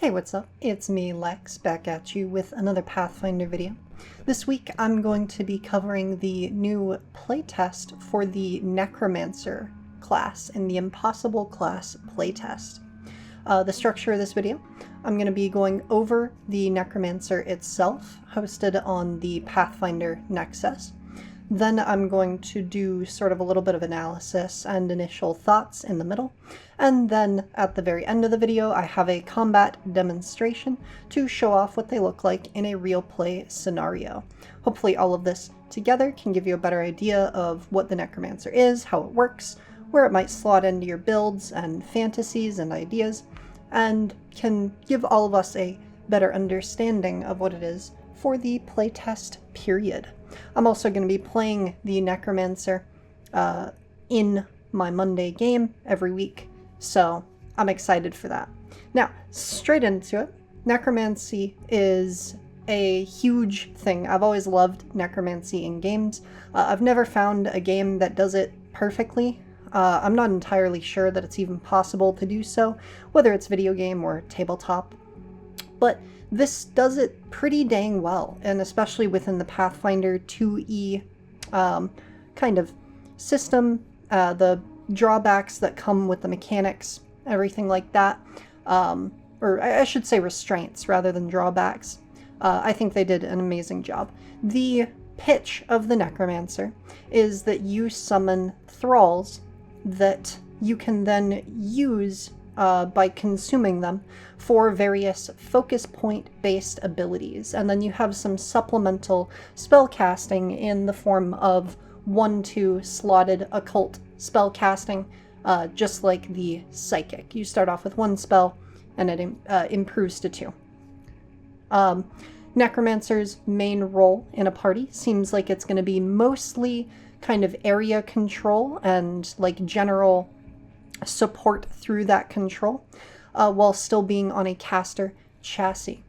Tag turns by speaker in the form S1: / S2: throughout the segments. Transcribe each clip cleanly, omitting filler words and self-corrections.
S1: Hey, what's up? It's me, Lex, back at you with another Pathfinder video. This week I'm going to be covering the new playtest for the Necromancer class in the Impossible class playtest. The structure of this video, I'm going to be going over the Necromancer itself, hosted on the Pathfinder Nexus. Then I'm going to do sort of a little bit of analysis and initial thoughts in the middle. And then at the very end of the video, I have a combat demonstration to show off what they look like in a real play scenario. Hopefully all of this together can give you a better idea of what the Necromancer is, how it works, where it might slot into your builds and fantasies and ideas, and can give all of us a better understanding of what it is for the playtest period. I'm also going to be playing the Necromancer in my Monday game every week, so I'm excited for that. Now, straight into it, necromancy is a huge thing. I've always loved necromancy in games. I've never found a game that does it perfectly. I'm not entirely sure that it's even possible to do so, whether it's video game or tabletop, but this does it pretty dang well, and especially within the Pathfinder 2e kind of system, the drawbacks that come with the mechanics, everything like that, or I should say restraints rather than drawbacks. I think they did an amazing job. The pitch of the Necromancer is that you summon thralls that you can then use by consuming them for various focus point based abilities, and then you have some supplemental spell casting in the form of 1/2 slotted occult spell casting, just like the psychic. You start off with one spell and it improves to 2. Necromancer's main role in a party seems like it's going to be mostly kind of area control and like general support through that control, while still being on a caster chassis.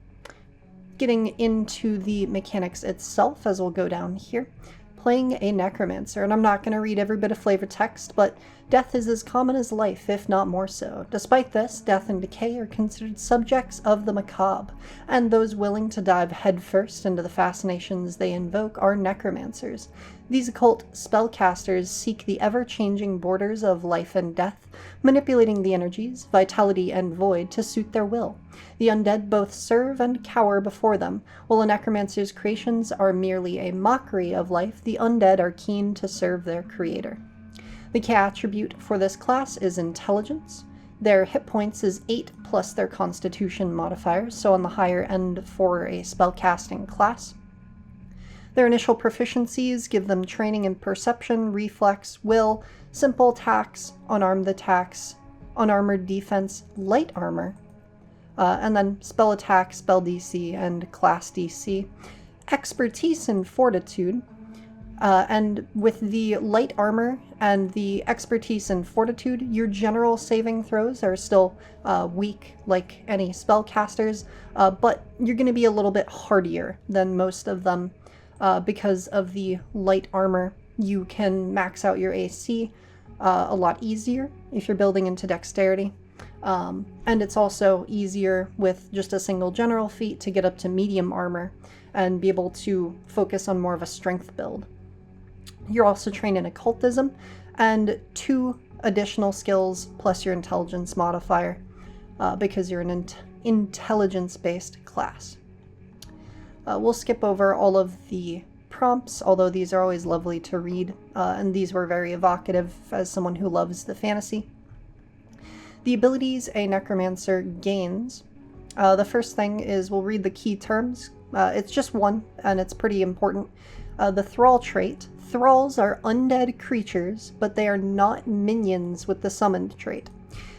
S1: Getting into the mechanics itself, as we'll go down here, playing a Necromancer, and I'm not going to read every bit of flavor text, but death is as common as life, if not more so. Despite this, death and decay are considered subjects of the macabre, and those willing to dive headfirst into the fascinations they invoke are necromancers. These occult spellcasters seek the ever-changing borders of life and death, manipulating the energies, vitality, and void to suit their will. The undead both serve and cower before them. While a necromancer's creations are merely a mockery of life, the undead are keen to serve their creator. The key attribute for this class is intelligence. Their hit points is 8 plus their constitution modifier, so on the higher end for a spellcasting class. Their initial proficiencies give them training in perception, reflex, will, simple attacks, unarmed attacks, unarmored defense, light armor, and then spell attack, spell DC, and class DC. Expertise in fortitude, and with the light armor and the expertise in fortitude, your general saving throws are still weak like any spellcasters, but you're going to be a little bit hardier than most of them. Because of the light armor, you can max out your AC a lot easier if you're building into dexterity. And it's also easier with just a single general feat to get up to medium armor and be able to focus on more of a strength build. You're also trained in occultism and 2 additional skills plus your intelligence modifier, because you're an intelligence-based class. We'll skip over all of the prompts, although these are always lovely to read, and these were very evocative as someone who loves the fantasy. The abilities a necromancer gains. The first thing is we'll read the key terms. It's just one, and it's pretty important. The thrall trait. Thralls are undead creatures, but they are not minions with the summoned trait.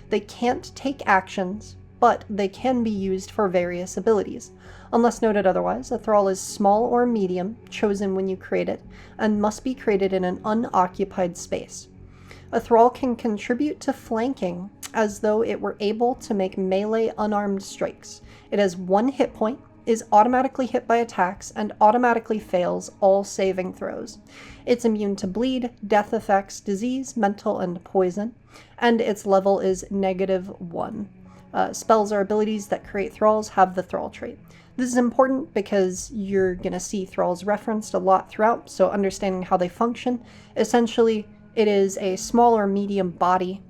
S1: They can't take actions, but they can be used for various abilities. Unless noted otherwise, a thrall is small or medium, chosen when you create it, and must be created in an unoccupied space. A thrall can contribute to flanking as though it were able to make melee unarmed strikes. It has 1 hit point, is automatically hit by attacks, and automatically fails all saving throws. It's immune to bleed, death effects, disease, mental, and poison, and its level is -1. Spells or abilities that create thralls have the thrall trait. This is important because you're going to see thralls referenced a lot throughout, so understanding how they function. Essentially, it is a small or medium body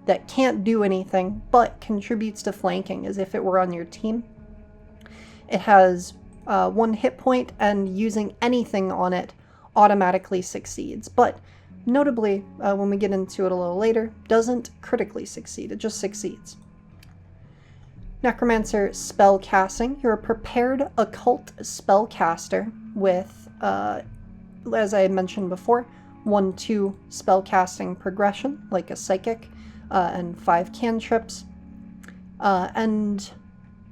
S1: that can't do anything, but contributes to flanking as if it were on your team. It has 1 hit point, and using anything on it automatically succeeds. But notably, when we get into it a little later, doesn't critically succeed, it just succeeds. Necromancer spell casting. You're a prepared occult spellcaster with, as I mentioned before, 1-2 spell casting progression, like a psychic, and 5 cantrips. And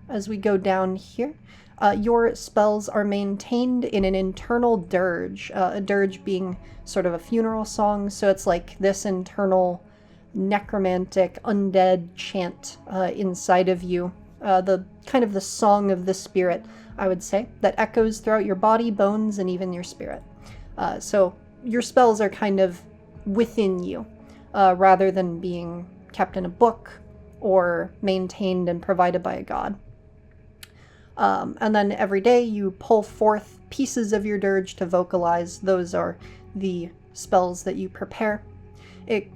S1: as we go down here, your spells are maintained in an internal dirge, a dirge being sort of a funeral song, so it's like this internal necromantic undead chant inside of you, the kind of the song of the spirit, I would say, that echoes throughout your body, bones, and even your spirit. So your spells are kind of within you, rather than being kept in a book or maintained and provided by a god. And then every day you pull forth pieces of your dirge to vocalize. Those are the spells that you prepare. It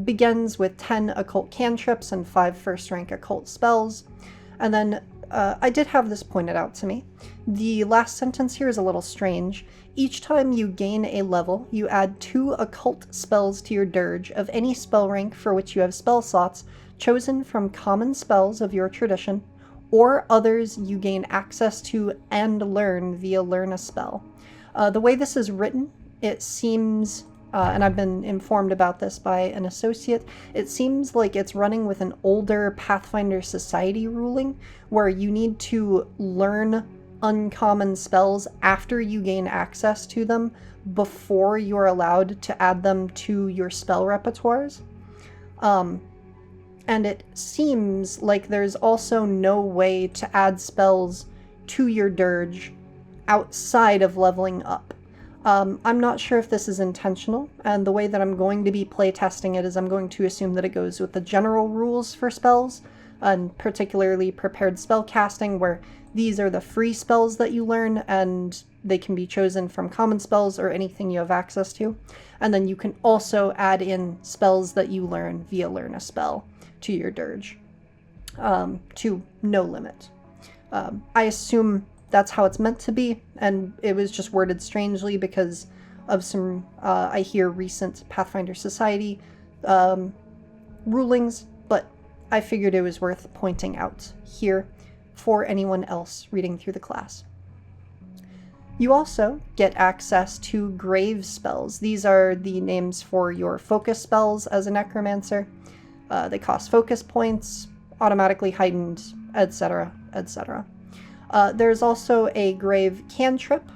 S1: begins with 10 occult cantrips and 5 first-rank occult spells. And then I did have this pointed out to me. The last sentence here is a little strange. Each time you gain a level, you add 2 occult spells to your dirge of any spell rank for which you have spell slots chosen from common spells of your tradition, or others you gain access to and learn via learn a spell. The way this is written, it seems, and I've been informed about this by an associate, it seems like it's running with an older Pathfinder Society ruling, where you need to learn uncommon spells after you gain access to them before you're allowed to add them to your spell repertoires. And it seems like there's also no way to add spells to your dirge outside of leveling up. I'm not sure if this is intentional, and the way that I'm going to be playtesting it is I'm going to assume that it goes with the general rules for spells, and particularly prepared spell casting, where these are the free spells that you learn, and they can be chosen from common spells or anything you have access to. And then you can also add in spells that you learn via learn a spell to your dirge, to no limit. I assume that's how it's meant to be, and it was just worded strangely because of some, I hear, recent Pathfinder Society rulings, but I figured it was worth pointing out here for anyone else reading through the class. You also get access to grave spells. These are the names for your focus spells as a necromancer. They cost focus points, automatically heightened, etc., etc. There's also a grave cantrip.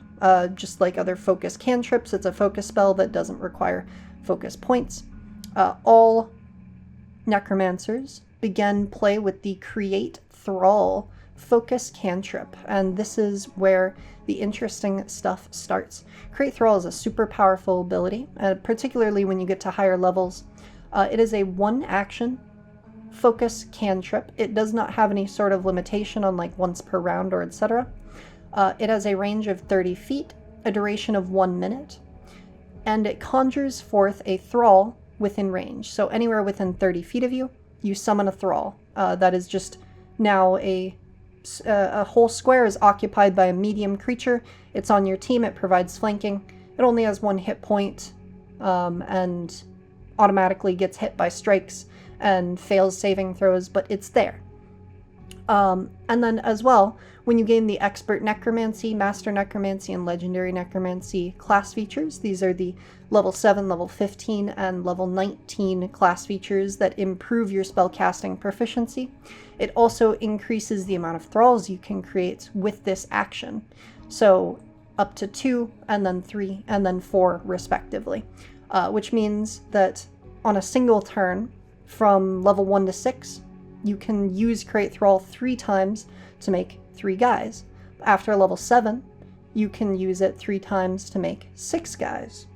S1: Just like other focus cantrips, it's a focus spell that doesn't require focus points. All necromancers begin play with the Create Thrall focus cantrip, and this is where the interesting stuff starts. Create Thrall is a super powerful ability, particularly when you get to higher levels. It is a 1-action focus cantrip. It does not have any sort of limitation on like once per round or etc. It has a range of 30 feet, a duration of 1 minute, and it conjures forth a thrall within range. So anywhere within 30 feet of you, you summon a thrall. That is just now a whole square is occupied by a medium creature. It's on your team. It provides flanking. It only has 1 hit point, and automatically gets hit by strikes and fails saving throws, but it's there. And then as well, when you gain the Expert Necromancy, Master Necromancy, and Legendary Necromancy class features, these are the level 7, level 15, and level 19 class features that improve your spellcasting proficiency. It also increases the amount of thralls you can create with this action. So up to 2, and then 3, and then 4 respectively. Which means that on a single turn, from level 1 to 6, you can use Create Thrall 3 times to make 3 guys. After level 7, you can use it 3 times to make 6 guys.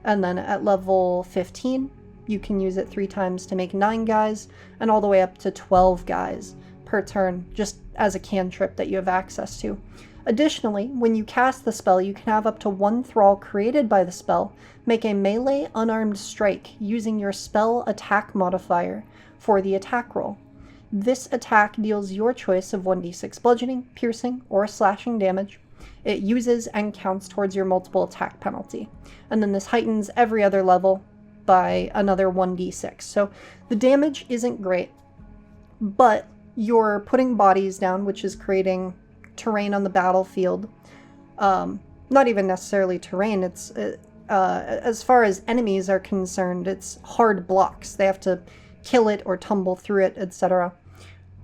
S1: And then at level 15, You can use it 3 times to make 9 guys, and all the way up to 12 guys per turn, just as a cantrip that you have access to. Additionally, when you cast the spell, you can have up to 1 thrall created by the spell make a melee unarmed strike using your spell attack modifier for the attack roll. This attack deals your choice of 1d6 bludgeoning, piercing, or slashing damage. It uses and counts towards your multiple attack penalty. And then this heightens every other level by another 1d6. So the damage isn't great, but you're putting bodies down, which is creating terrain on the battlefield. Not even necessarily terrain, it's as far as enemies are concerned, it's hard blocks. They have to kill it or tumble through it, etc.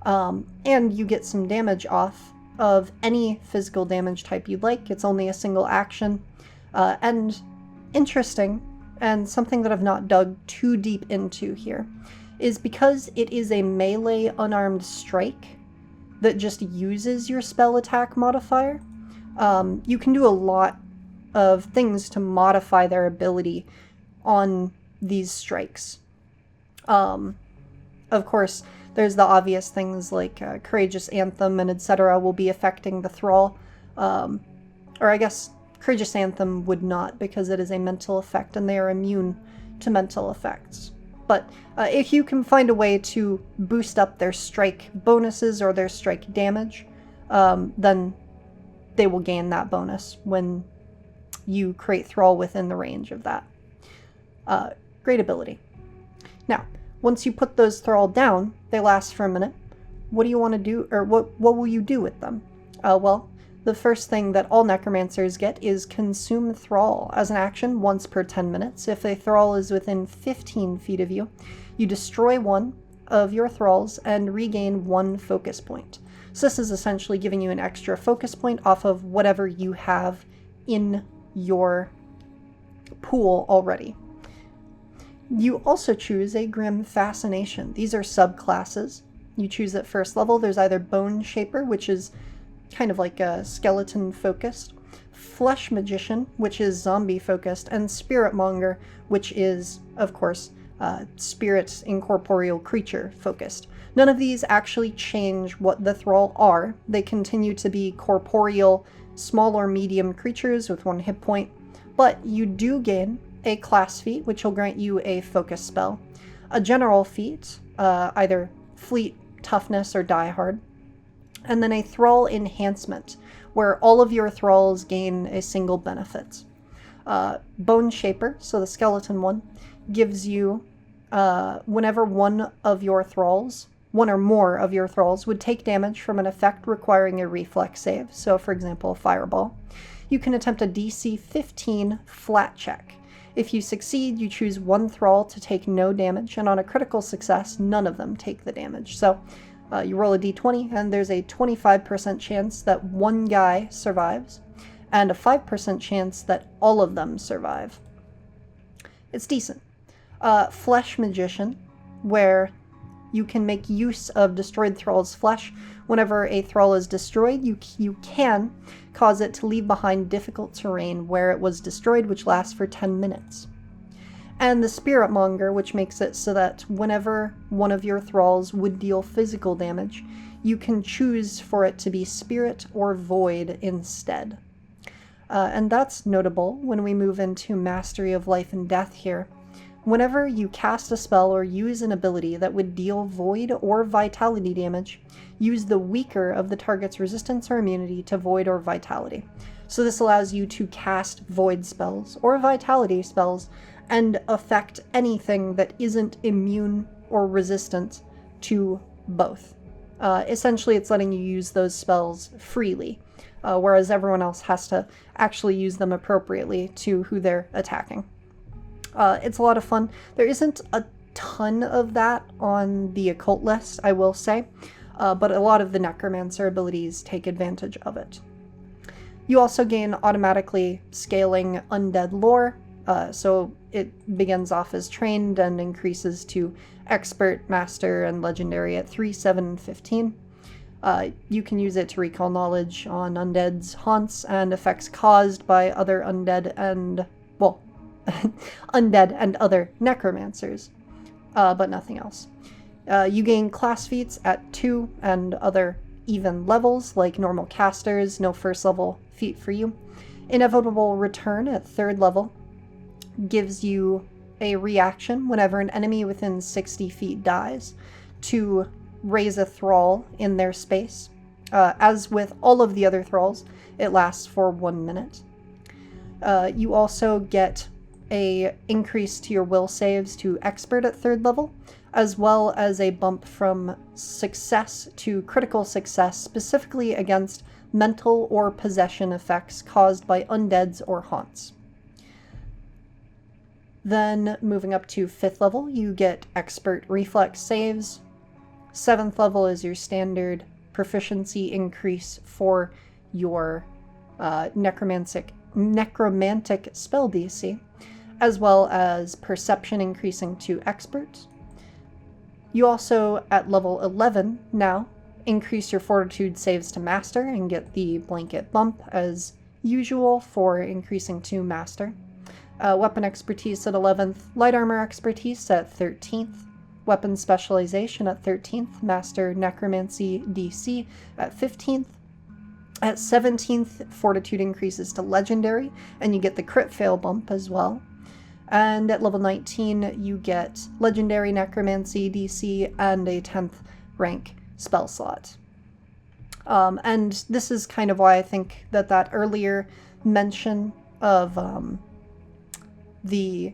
S1: And you get some damage off of any physical damage type you'd like. It's only a single action. And interesting, and something that I've not dug too deep into here, is because it is a melee unarmed strike that just uses your spell attack modifier, you can do a lot of things to modify their ability on these strikes. Of course, there's the obvious things like Courageous Anthem and etc. will be affecting the thrall. Or I guess Courageous Anthem would not, because it is a mental effect and they are immune to mental effects. But if you can find a way to boost up their strike bonuses or their strike damage, then they will gain that bonus when you create thrall within the range of that. Great ability. Now, once you put those thrall down, they last for a minute. What do you want to do, or what will you do with them? Well, the first thing that all necromancers get is Consume Thrall as an action once per 10 minutes. If a thrall is within 15 feet of you, you destroy one of your thralls and regain 1 focus point. So this is essentially giving you an extra focus point off of whatever you have in your pool already. You also choose a Grim Fascination. These are subclasses. You choose at first level. There's either Bone Shaper, which is kind of like a skeleton focused, Flesh Magician, which is zombie focused, and Spirit Monger, which is, of course, spirit incorporeal creature focused. None of these actually change what the thrall are. They continue to be corporeal, small or medium creatures with 1 hit point, but you do gain a class feat, which will grant you a focus spell, a general feat, either Fleet, Toughness, or Die Hard, and then a Thrall Enhancement, where all of your thralls gain a single benefit. Bone Shaper, so the skeleton one, gives you, whenever one or more of your thralls would take damage from an effect requiring a reflex save, so for example, Fireball, you can attempt a DC 15 flat check. If you succeed, you choose 1 thrall to take no damage, and on a critical success, none of them take the damage. So you roll a d20, and there's a 25% chance that 1 guy survives, and a 5% chance that all of them survive. It's decent. Flesh Magician, where you can make use of destroyed thrall's flesh. Whenever a thrall is destroyed, you can cause it to leave behind difficult terrain where it was destroyed, which lasts for 10 minutes. And the Spirit Monger, which makes it so that whenever one of your thralls would deal physical damage, you can choose for it to be Spirit or Void instead. And that's notable when we move into Mastery of Life and Death here. Whenever you cast a spell or use an ability that would deal Void or Vitality damage, use the weaker of the target's resistance or immunity to Void or Vitality. So this allows you to cast Void spells or Vitality spells and affect anything that isn't immune or resistant to both. Essentially, it's letting you use those spells freely, whereas everyone else has to actually use them appropriately to who they're attacking. It's a lot of fun. There isn't a ton of that on the occult list, I will say, but a lot of the Necromancer abilities take advantage of it. You also gain automatically scaling undead lore, so it begins off as trained and increases to expert, master, and legendary at 3, 7, and 15. You can use it to recall knowledge on undead's haunts and effects caused by other undead and, well, undead and other necromancers, but nothing else. You gain class feats at 2 and other even levels, like normal casters, no first level feat for you. Inevitable Return at 3rd level gives you a reaction whenever an enemy within 60 feet dies to raise a thrall in their space. As with all of the other thralls, it lasts for 1 minute. You also get a increase to your will saves to expert at 3rd level, as well as a bump from success to critical success, specifically against mental or possession effects caused by undeads or haunts. Then moving up to 5th level, you get expert reflex saves. 7th level is your standard proficiency increase for your necromantic spell DC, as well as perception increasing to expert. You also, at level 11 now, increase your fortitude saves to master and get the blanket bump as usual for increasing to master. Weapon expertise at 11th, light armor expertise at 13th, weapon specialization at 13th, master necromancy DC at 15th. At 17th, fortitude increases to legendary, and you get the crit fail bump as well. And at level 19, you get legendary necromancy DC and a 10th rank spell slot. And this is kind of why I think that earlier mention of the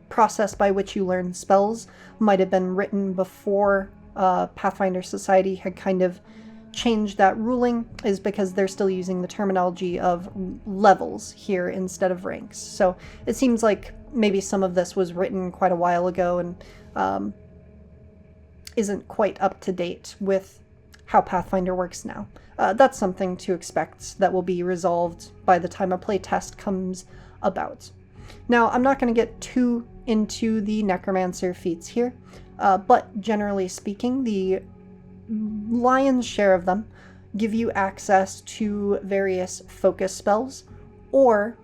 S1: process by which you learn spells might have been written before Pathfinder Society had kind of changed that ruling, is because they're still using the terminology of levels here instead of ranks. So it seems like maybe some of this was written quite a while ago and isn't quite up to date with how Pathfinder works now. That's something to expect that will be resolved by the time a playtest comes about. Now, I'm not going to get too into the Necromancer feats here, but generally speaking, the lion's share of them give you access to various focus spells, or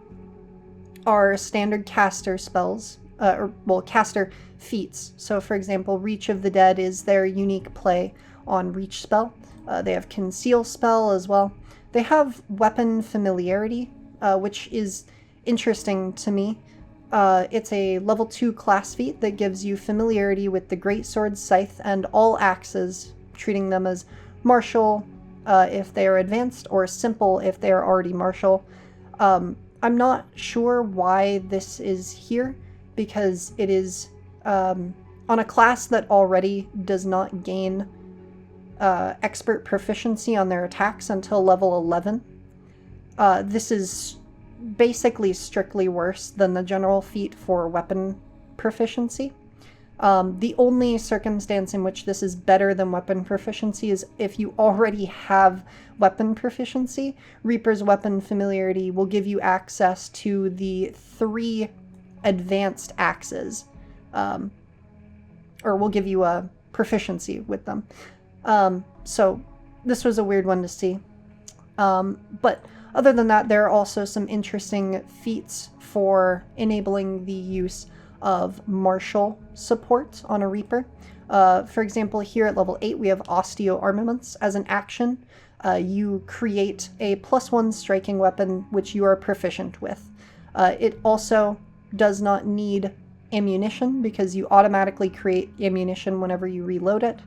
S1: are standard caster spells, caster feats. So for example, Reach of the Dead is their unique play on Reach spell. They have Conceal spell as well. They have Weapon Familiarity, which is interesting to me. It's a level 2 class feat that gives you familiarity with the Greatsword, Scythe, and all axes, treating them as martial if they are advanced, or simple if they are already martial. I'm not sure why this is here, because it is on a class that already does not gain expert proficiency on their attacks until level 11. This is basically strictly worse than the general feat for weapon proficiency. The only circumstance in which this is better than weapon proficiency is if you already have weapon proficiency. Reaper's Weapon Familiarity will give you access to the 3 advanced axes, or will give you a proficiency with them. So this was a weird one to see. But other than that, there are also some interesting feats for enabling the use of martial support on a Reaper. For example, here at level 8, we have Osteo Armaments. As an action, you create a +1 striking weapon, which you are proficient with. It also does not need ammunition, because you automatically create ammunition whenever you reload it.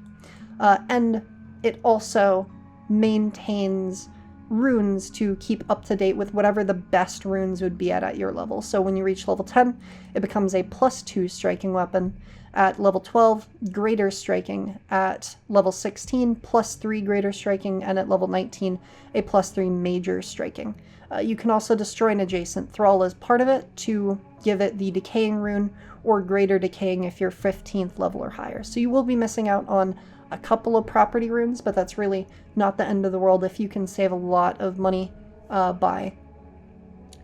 S1: And it also maintains runes to keep up to date with whatever the best runes would be at your level. So when you reach level 10, it becomes a +2 striking weapon. At level 12, greater striking. At level 16, +3 greater striking. And at level 19, a +3 major striking. You can also destroy an adjacent thrall as part of it to give it the decaying rune, or greater decaying if you're 15th level or higher. So you will be missing out on a couple of property runes, but that's really not the end of the world if you can save a lot of money by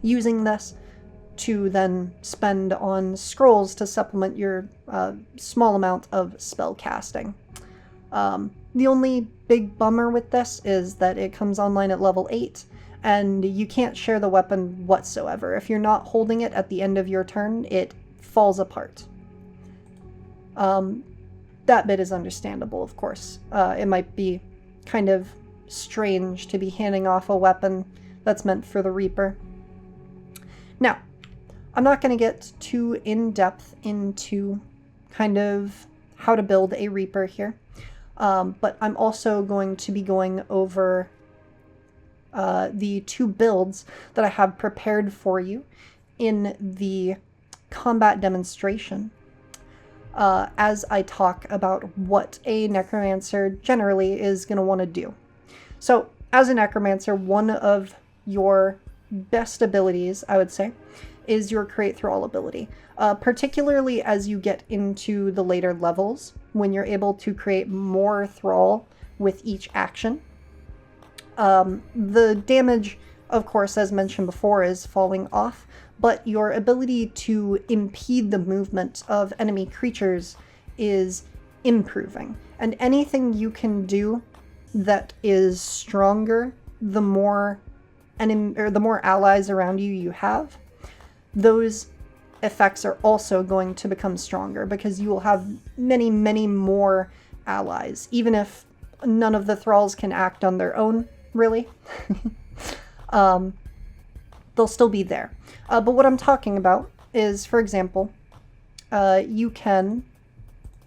S1: using this to then spend on scrolls to supplement your small amount of spell casting. The only big bummer with this is that it comes online at level 8, and you can't share the weapon whatsoever. If you're not holding it at the end of your turn, it falls apart. That bit is understandable, of course. It might be kind of strange to be handing off a weapon that's meant for the Reaper. Now, I'm not going to get too in-depth into kind of how to build a Reaper here, but I'm also going to be going over the 2 builds that I have prepared for you in the combat demonstration as I talk about what a Necromancer generally is going to want to do. So, as a Necromancer, one of your best abilities, I would say, is your Create Thrall ability. Particularly as you get into the later levels, when you're able to create more Thrall with each action. The damage, of course, as mentioned before, is falling off, but your ability to impede the movement of enemy creatures is improving. And anything you can do that is stronger, the more allies around you have, those effects are also going to become stronger because you will have many, many more allies, even if none of the thralls can act on their own, really. They'll still be there. But what I'm talking about is, for example, you can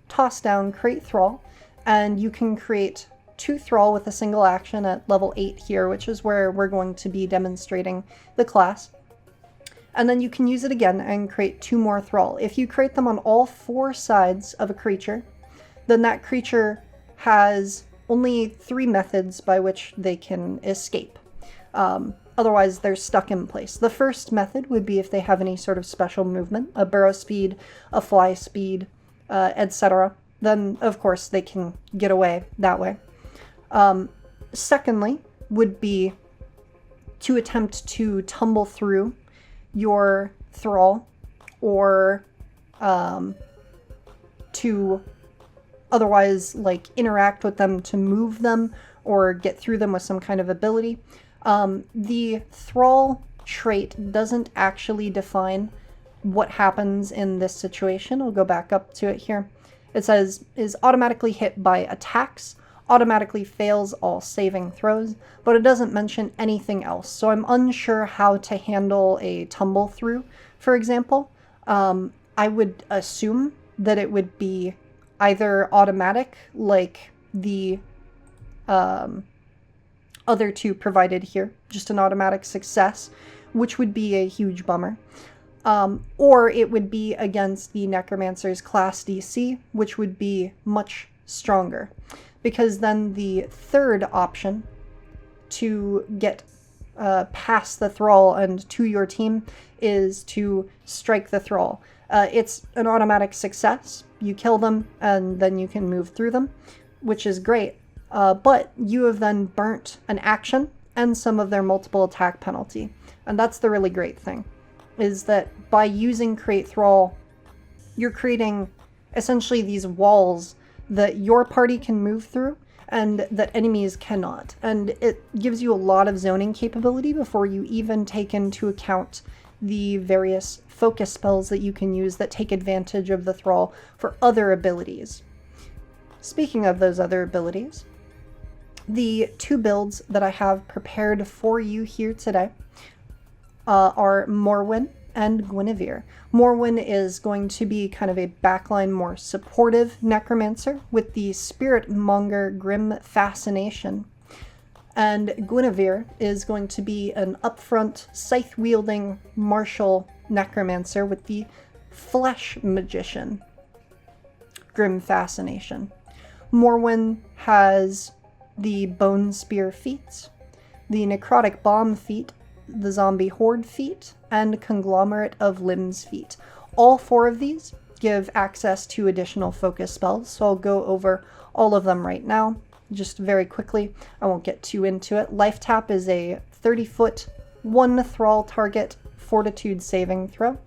S1: toss down Create Thrall, and you can create 2 Thrall with a single action at level 8 here, which is where we're going to be demonstrating the class. And then you can use it again and create 2 more Thrall. If you create them on all 4 sides of a creature, then that creature has only 3 methods by which they can escape. Otherwise, they're stuck in place. The first method would be if they have any sort of special movement, a burrow speed, a fly speed, etc. Then, of course, they can get away that way. Secondly, would be to attempt to tumble through your thrall, or to otherwise like interact with them to move them or get through them with some kind of ability. The thrall trait doesn't actually define what happens in this situation. I'll go back up to it here. It says, is automatically hit by attacks, automatically fails all saving throws, but it doesn't mention anything else. So I'm unsure how to handle a tumble through, for example. I would assume that it would be either automatic, like the other 2 provided here, just an automatic success, which would be a huge bummer. Or it would be against the Necromancer's class DC, which would be much stronger. Because then the third option to get past the thrall and to your team is to strike the thrall. It's an automatic success. You kill them and then you can move through them, which is great. But you have then burnt an action and some of their multiple attack penalty. And that's the really great thing, is that by using Create Thrall, you're creating essentially these walls that your party can move through and that enemies cannot. And it gives you a lot of zoning capability before you even take into account the various focus spells that you can use that take advantage of the thrall for other abilities. Speaking of those other abilities, the 2 builds that I have prepared for you here today are Morwen and Guinevere. Morwen is going to be kind of a backline, more supportive Necromancer with the Spirit Monger Grim Fascination. And Guinevere is going to be an upfront, scythe-wielding martial Necromancer with the Flesh Magician Grim Fascination. Morwen has the Bone Spear feat, the Necrotic Bomb feat, the Zombie Horde feat, and Conglomerate of Limbs feat. All 4 of these give access to additional focus spells, so I'll go over all of them right now, just very quickly. I won't get too into it. Life Tap is a 30-foot, 1 thrall target fortitude saving throw.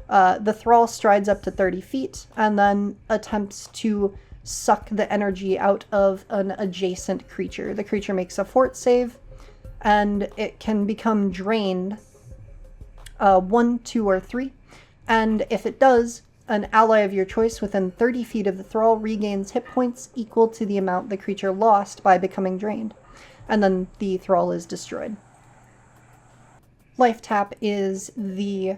S1: The thrall strides up to 30 feet and then attempts to suck the energy out of an adjacent creature. The creature makes a fort save, and it can become drained 1, 2, or 3. And if it does, an ally of your choice within 30 feet of the thrall regains hit points equal to the amount the creature lost by becoming drained. And then the thrall is destroyed. Life Tap is the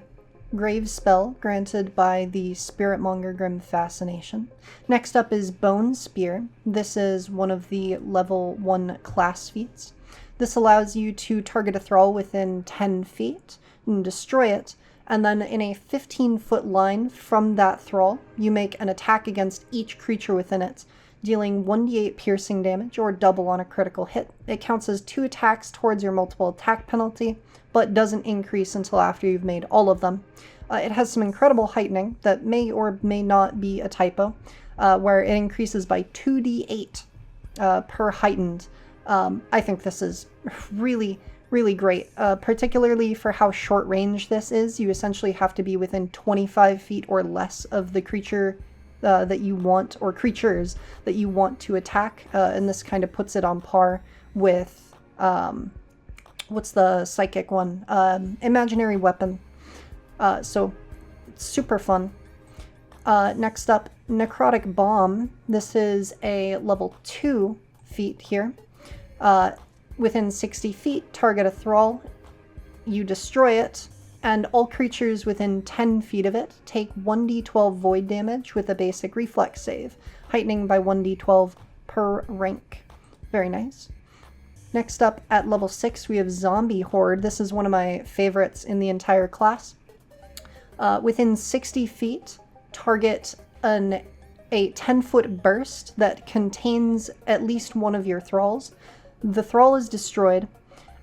S1: grave spell granted by the Spiritmonger Grim Fascination. Next up is Bone Spear. This is one of the level 1 class feats. This allows you to target a thrall within 10 feet and destroy it, and then in a 15-foot line from that thrall, you make an attack against each creature within it, dealing 1d8 piercing damage or double on a critical hit. It counts as 2 attacks towards your multiple attack penalty, but doesn't increase until after you've made all of them. It has some incredible heightening that may or may not be a typo, where it increases by 2d8 per heightened. I think this is really, really great, particularly for how short range this is. You essentially have to be within 25 feet or less of the creature that you want, or creatures that you want to attack, and this kind of puts it on par with, what's the psychic one? Imaginary Weapon. So it's super fun. Next up, Necrotic Bomb. This is a level 2 feat here. Within 60 feet, target a thrall, you destroy it, and all creatures within 10 feet of it take 1d12 void damage with a basic reflex save, heightening by 1d12 per rank. Very nice. Next up, at level 6, we have Zombie Horde. This is one of my favorites in the entire class. Within 60 feet, target a 10-foot burst that contains at least one of your thralls. The thrall is destroyed,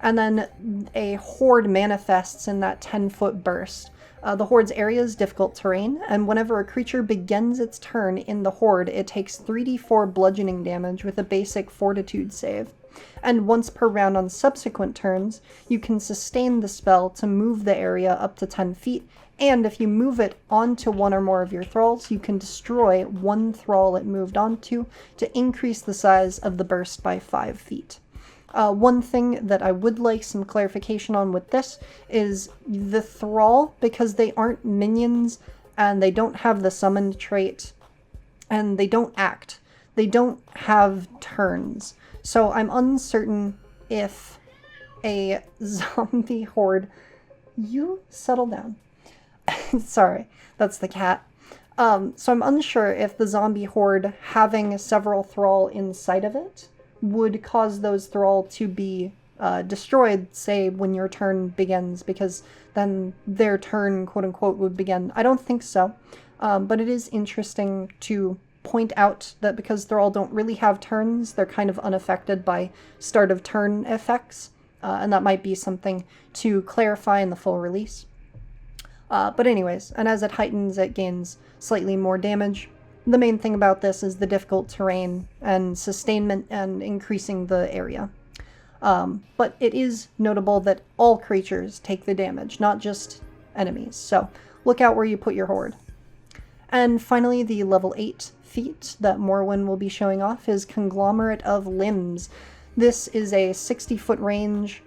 S1: and then a horde manifests in that 10-foot burst. The horde's area is difficult terrain, and whenever a creature begins its turn in the horde, it takes 3d4 bludgeoning damage with a basic fortitude save. And once per round on subsequent turns, you can sustain the spell to move the area up to 10 feet, and if you move it onto one or more of your thralls, you can destroy one thrall it moved onto to increase the size of the burst by 5 feet. One thing that I would like some clarification on with this is the thrall, because they aren't minions and they don't have the summoned trait and they don't act. They don't have turns. So I'm uncertain if a zombie horde... You settle down. Sorry, that's the cat. So I'm unsure if the zombie horde having several thrall inside of it would cause those thrall to be destroyed, say, when your turn begins, because then their turn, quote-unquote, would begin. I don't think so, but it is interesting to point out that because thrall don't really have turns, they're kind of unaffected by start of turn effects, and that might be something to clarify in the full release. But anyways, and as it heightens, it gains slightly more damage. The main thing about this is the difficult terrain and sustainment and increasing the area. But it is notable that all creatures take the damage, not just enemies. So look out where you put your horde. And finally, the level 8 feat that Morwen will be showing off is Conglomerate of Limbs. This is a 60-foot range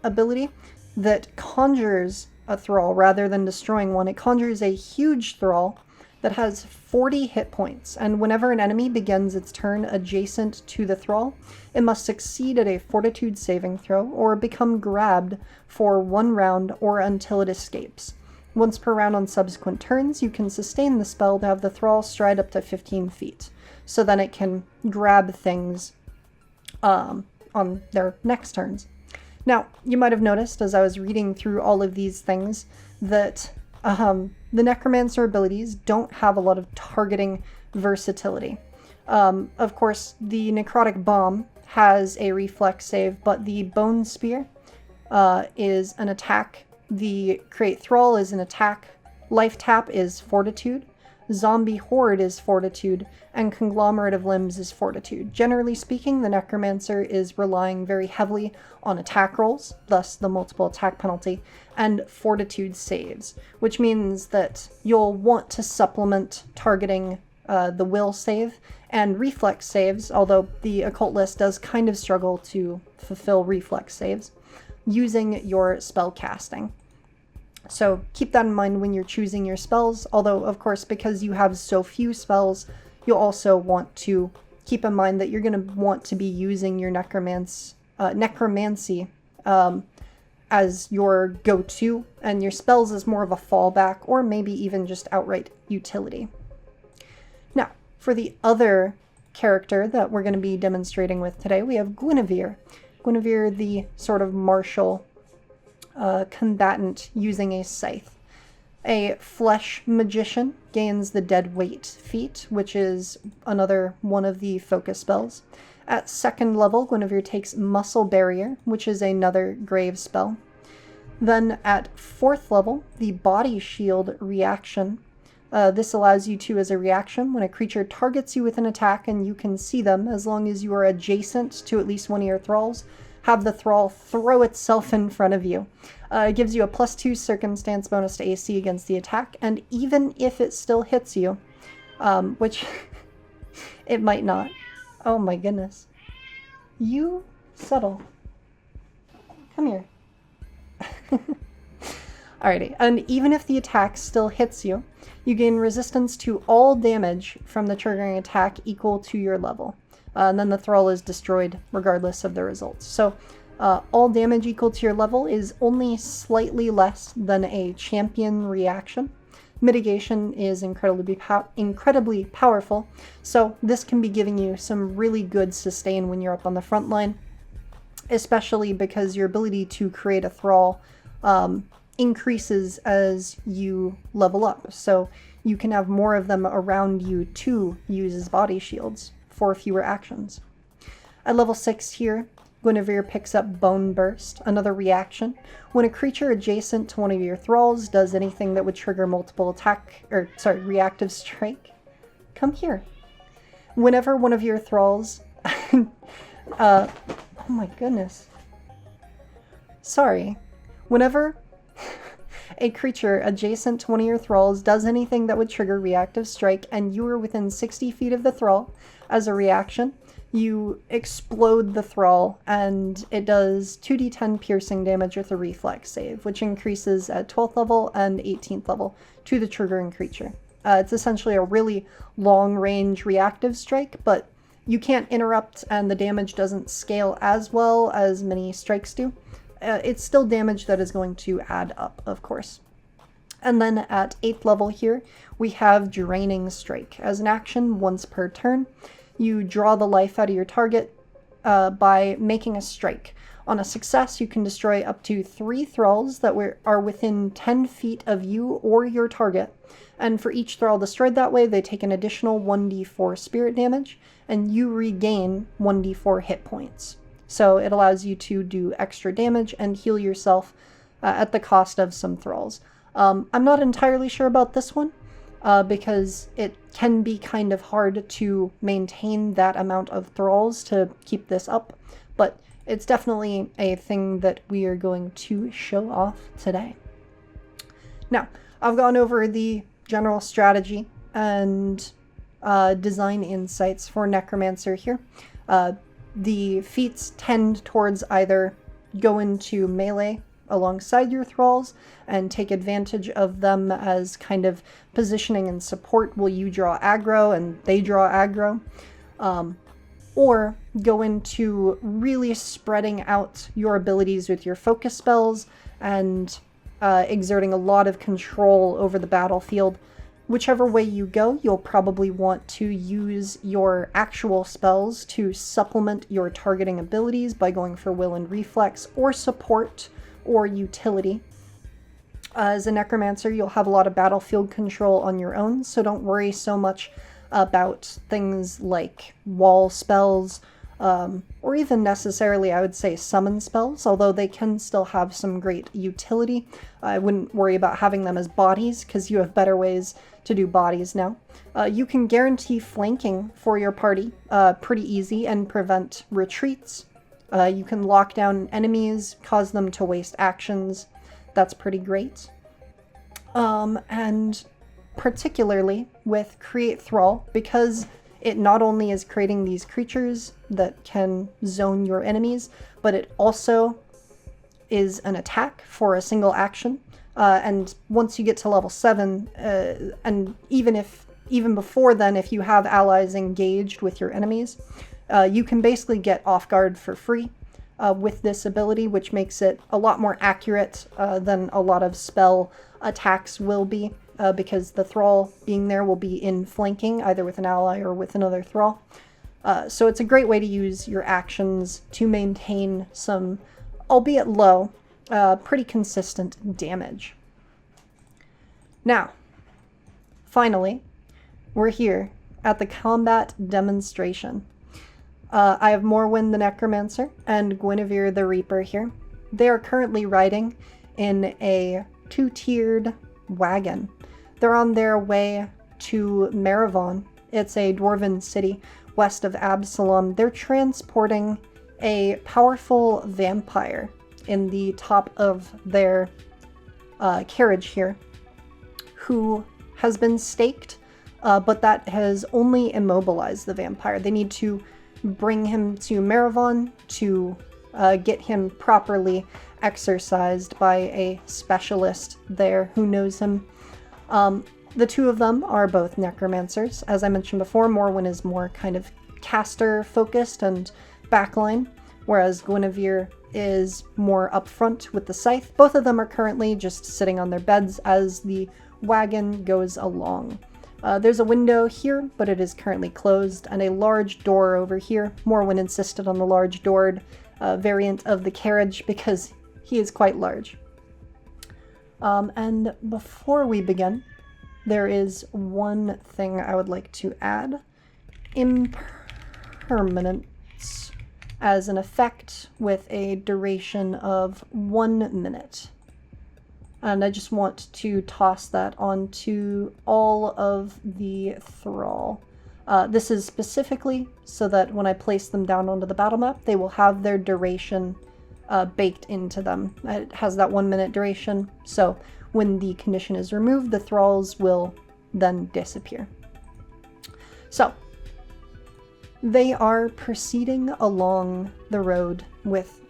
S1: ability that conjures a thrall rather than destroying one. It conjures a huge thrall that has 40 hit points, and whenever an enemy begins its turn adjacent to the thrall, it must succeed at a fortitude saving throw or become grabbed for 1 round or until it escapes. Once per round on subsequent turns, you can sustain the spell to have the thrall stride up to 15 feet, so then it can grab things on their next turns. Now, you might have noticed as I was reading through all of these things that the Necromancer abilities don't have a lot of targeting versatility. Of course, the Necrotic Bomb has a reflex save, but the Bone Spear is an attack. The Create Thrall is an attack. Life Tap is Fortitude. Zombie Horde is Fortitude, and Conglomerate of Limbs is Fortitude. Generally speaking, the Necromancer is relying very heavily on attack rolls, thus the multiple attack penalty, and Fortitude saves, which means that you'll want to supplement targeting the will save, and reflex saves, although the occult list does kind of struggle to fulfill reflex saves, using your spell casting. So keep that in mind when you're choosing your spells, although of course because you have so few spells, you'll also want to keep in mind that you're going to want to be using your necromancy as your go-to, and your spells as more of a fallback, or maybe even just outright utility. Now, for the other character that we're going to be demonstrating with today, we have Guinevere. Guinevere, the sort of martial combatant using a scythe. A flesh magician gains the dead weight feat, which is another one of the focus spells. At 2nd level, Guinevere takes Muscle Barrier, which is another grave spell. Then at 4th level, the Body Shield reaction. This allows you to, as a reaction, when a creature targets you with an attack and you can see them, as long as you are adjacent to at least one of your thralls, have the thrall throw itself in front of you. It gives you a +2 circumstance bonus to AC against the attack, and even if it still hits you, which it might not. Oh my goodness. You settle. Come here. Alrighty, and even if the attack still hits you, you gain resistance to all damage from the triggering attack equal to your level. And then the thrall is destroyed regardless of the results. So all damage equal to your level is only slightly less than a champion reaction. Mitigation is incredibly powerful, so this can be giving you some really good sustain when you're up on the front line, especially because your ability to create a thrall increases as you level up, so you can have more of them around you to use as body shields for fewer actions. At level 6 here, Guinevere picks up Bone Burst, another reaction. When a creature adjacent to one of your thralls does anything that would trigger multiple reactive strike. Come here. Whenever one of your thralls... oh my goodness. Sorry. Whenever a creature adjacent to one of your thralls does anything that would trigger reactive strike and you are within 60 feet of the thrall, as a reaction, you explode the thrall and it does 2d10 piercing damage with a reflex save, which increases at 12th level and 18th level to the triggering creature. It's essentially a really long-range reactive strike, but you can't interrupt and the damage doesn't scale as well as many strikes do. It's still damage that is going to add up, of course. And then at 8th level here, we have Draining Strike. As an action, once per turn, you draw the life out of your target by making a strike. On a success, you can destroy up to 3 thralls that are within 10 feet of you or your target. And for each thrall destroyed that way, they take an additional 1d4 spirit damage, and you regain 1d4 hit points. So it allows you to do extra damage and heal yourself at the cost of some thralls. I'm not entirely sure about this one, because it can be kind of hard to maintain that amount of thralls to keep this up, but it's definitely a thing that we are going to show off today. Now, I've gone over the general strategy and design insights for Necromancer here. The feats tend towards either go into melee alongside your thralls and take advantage of them as kind of positioning and support while you draw aggro and they draw aggro, or go into really spreading out your abilities with your focus spells and exerting a lot of control over the battlefield. Whichever way you go, you'll probably want to use your actual spells to supplement your targeting abilities by going for will and reflex, or support, or utility. As a Necromancer, you'll have a lot of battlefield control on your own, so don't worry so much about things like wall spells, or even necessarily, I would say, summon spells, although they can still have some great utility. I wouldn't worry about having them as bodies, because you have better ways to do bodies now. You can guarantee flanking for your party pretty easy and prevent retreats. You can lock down enemies, cause them to waste actions. That's pretty great. And particularly with Create Thrall, because it not only is creating these creatures that can zone your enemies, but it also is an attack for a single action. And once you get to level 7, and even before then, if you have allies engaged with your enemies, you can basically get off guard for free with this ability, which makes it a lot more accurate than a lot of spell attacks will be, because the Thrall being there will be in flanking, either with an ally or with another Thrall. So it's a great way to use your actions to maintain some, albeit low, pretty consistent damage. Now, finally, we're here at the combat demonstration. I have Morwen the Necromancer and Guinevere the Reaper here. They are currently riding in a 2-tiered wagon. They're on their way to Maravon. It's a dwarven city west of Absalom. They're transporting a powerful vampire in the top of their carriage here, who has been staked, but that has only immobilized the vampire. They need to bring him to Maravon to get him properly exorcised by a specialist there who knows him. The two of them are both necromancers. As I mentioned before, Morwen is more kind of caster focused and backline, whereas Guinevere is more upfront with the scythe. Both of them are currently just sitting on their beds as the wagon goes along. There's a window here, but it is currently closed, and a large door over here. Morwen insisted on the large doored variant of the carriage because he is quite large. And before we begin, there is one thing I would like to add. Impermanence as an effect with a duration of 1 minute. And I just want to toss that onto all of the Thrall. This is specifically so that when I place them down onto the battle map, they will have their duration baked into them. It has that 1 minute duration, so when the condition is removed, the Thralls will then disappear. So, they are proceeding along the road with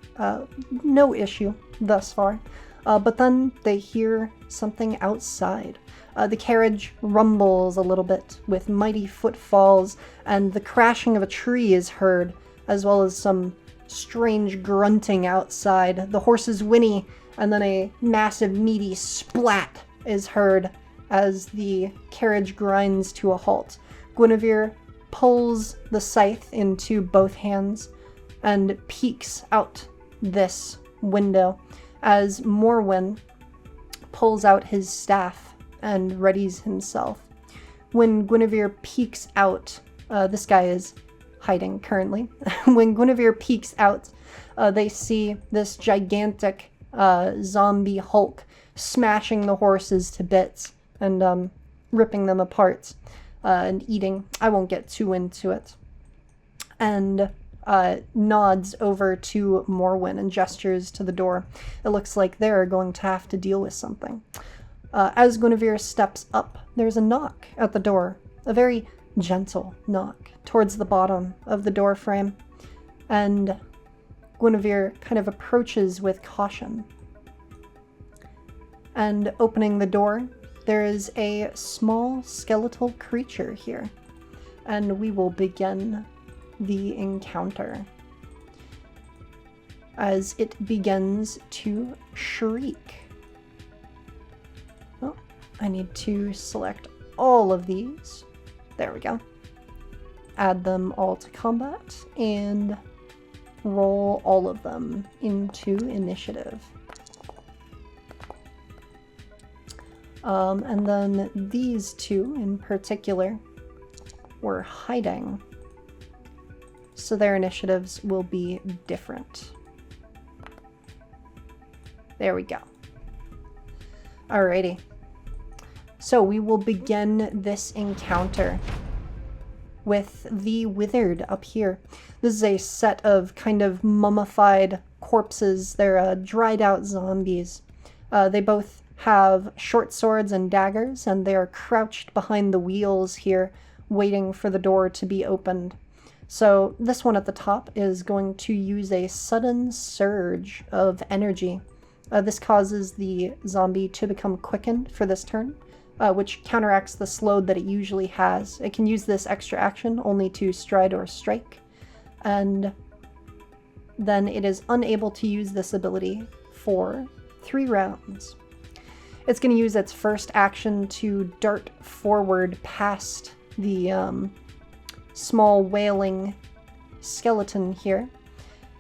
S1: no issue thus far. But then they hear something outside. The carriage rumbles a little bit with mighty footfalls, and the crashing of a tree is heard, as well as some strange grunting outside. The horses whinny, and then a massive meaty splat is heard as the carriage grinds to a halt. Guinevere pulls the scythe into both hands and peeks out this window as Morwen pulls out his staff and readies himself. When Guinevere peeks out, this guy is hiding currently. When Guinevere peeks out, they see this gigantic zombie Hulk smashing the horses to bits and ripping them apart and eating. I won't get too into it. And nods over to Morwen and gestures to the door. It looks like they're going to have to deal with something. As Guinevere steps up, there's a knock at the door. A very gentle knock towards the bottom of the door frame. And Guinevere kind of approaches with caution. And opening the door, there is a small skeletal creature here. And we will begin the encounter as it begins to shriek. Oh, I need to select all of these. There we go. Add them all to combat and roll all of them into initiative. And then these two in particular were hiding, so their initiatives will be different. There we go. Alrighty. So we will begin this encounter with the Withered up here. This is a set of kind of mummified corpses. They're dried out zombies. They both have short swords and daggers, and they are crouched behind the wheels here, waiting for the door to be opened. So this one at the top is going to use a sudden surge of energy. This causes the zombie to become quickened for this turn, which counteracts the slowed that it usually has. It can use this extra action only to stride or strike, and then it is unable to use this ability for 3 rounds. It's going to use its first action to dart forward past the small wailing skeleton here,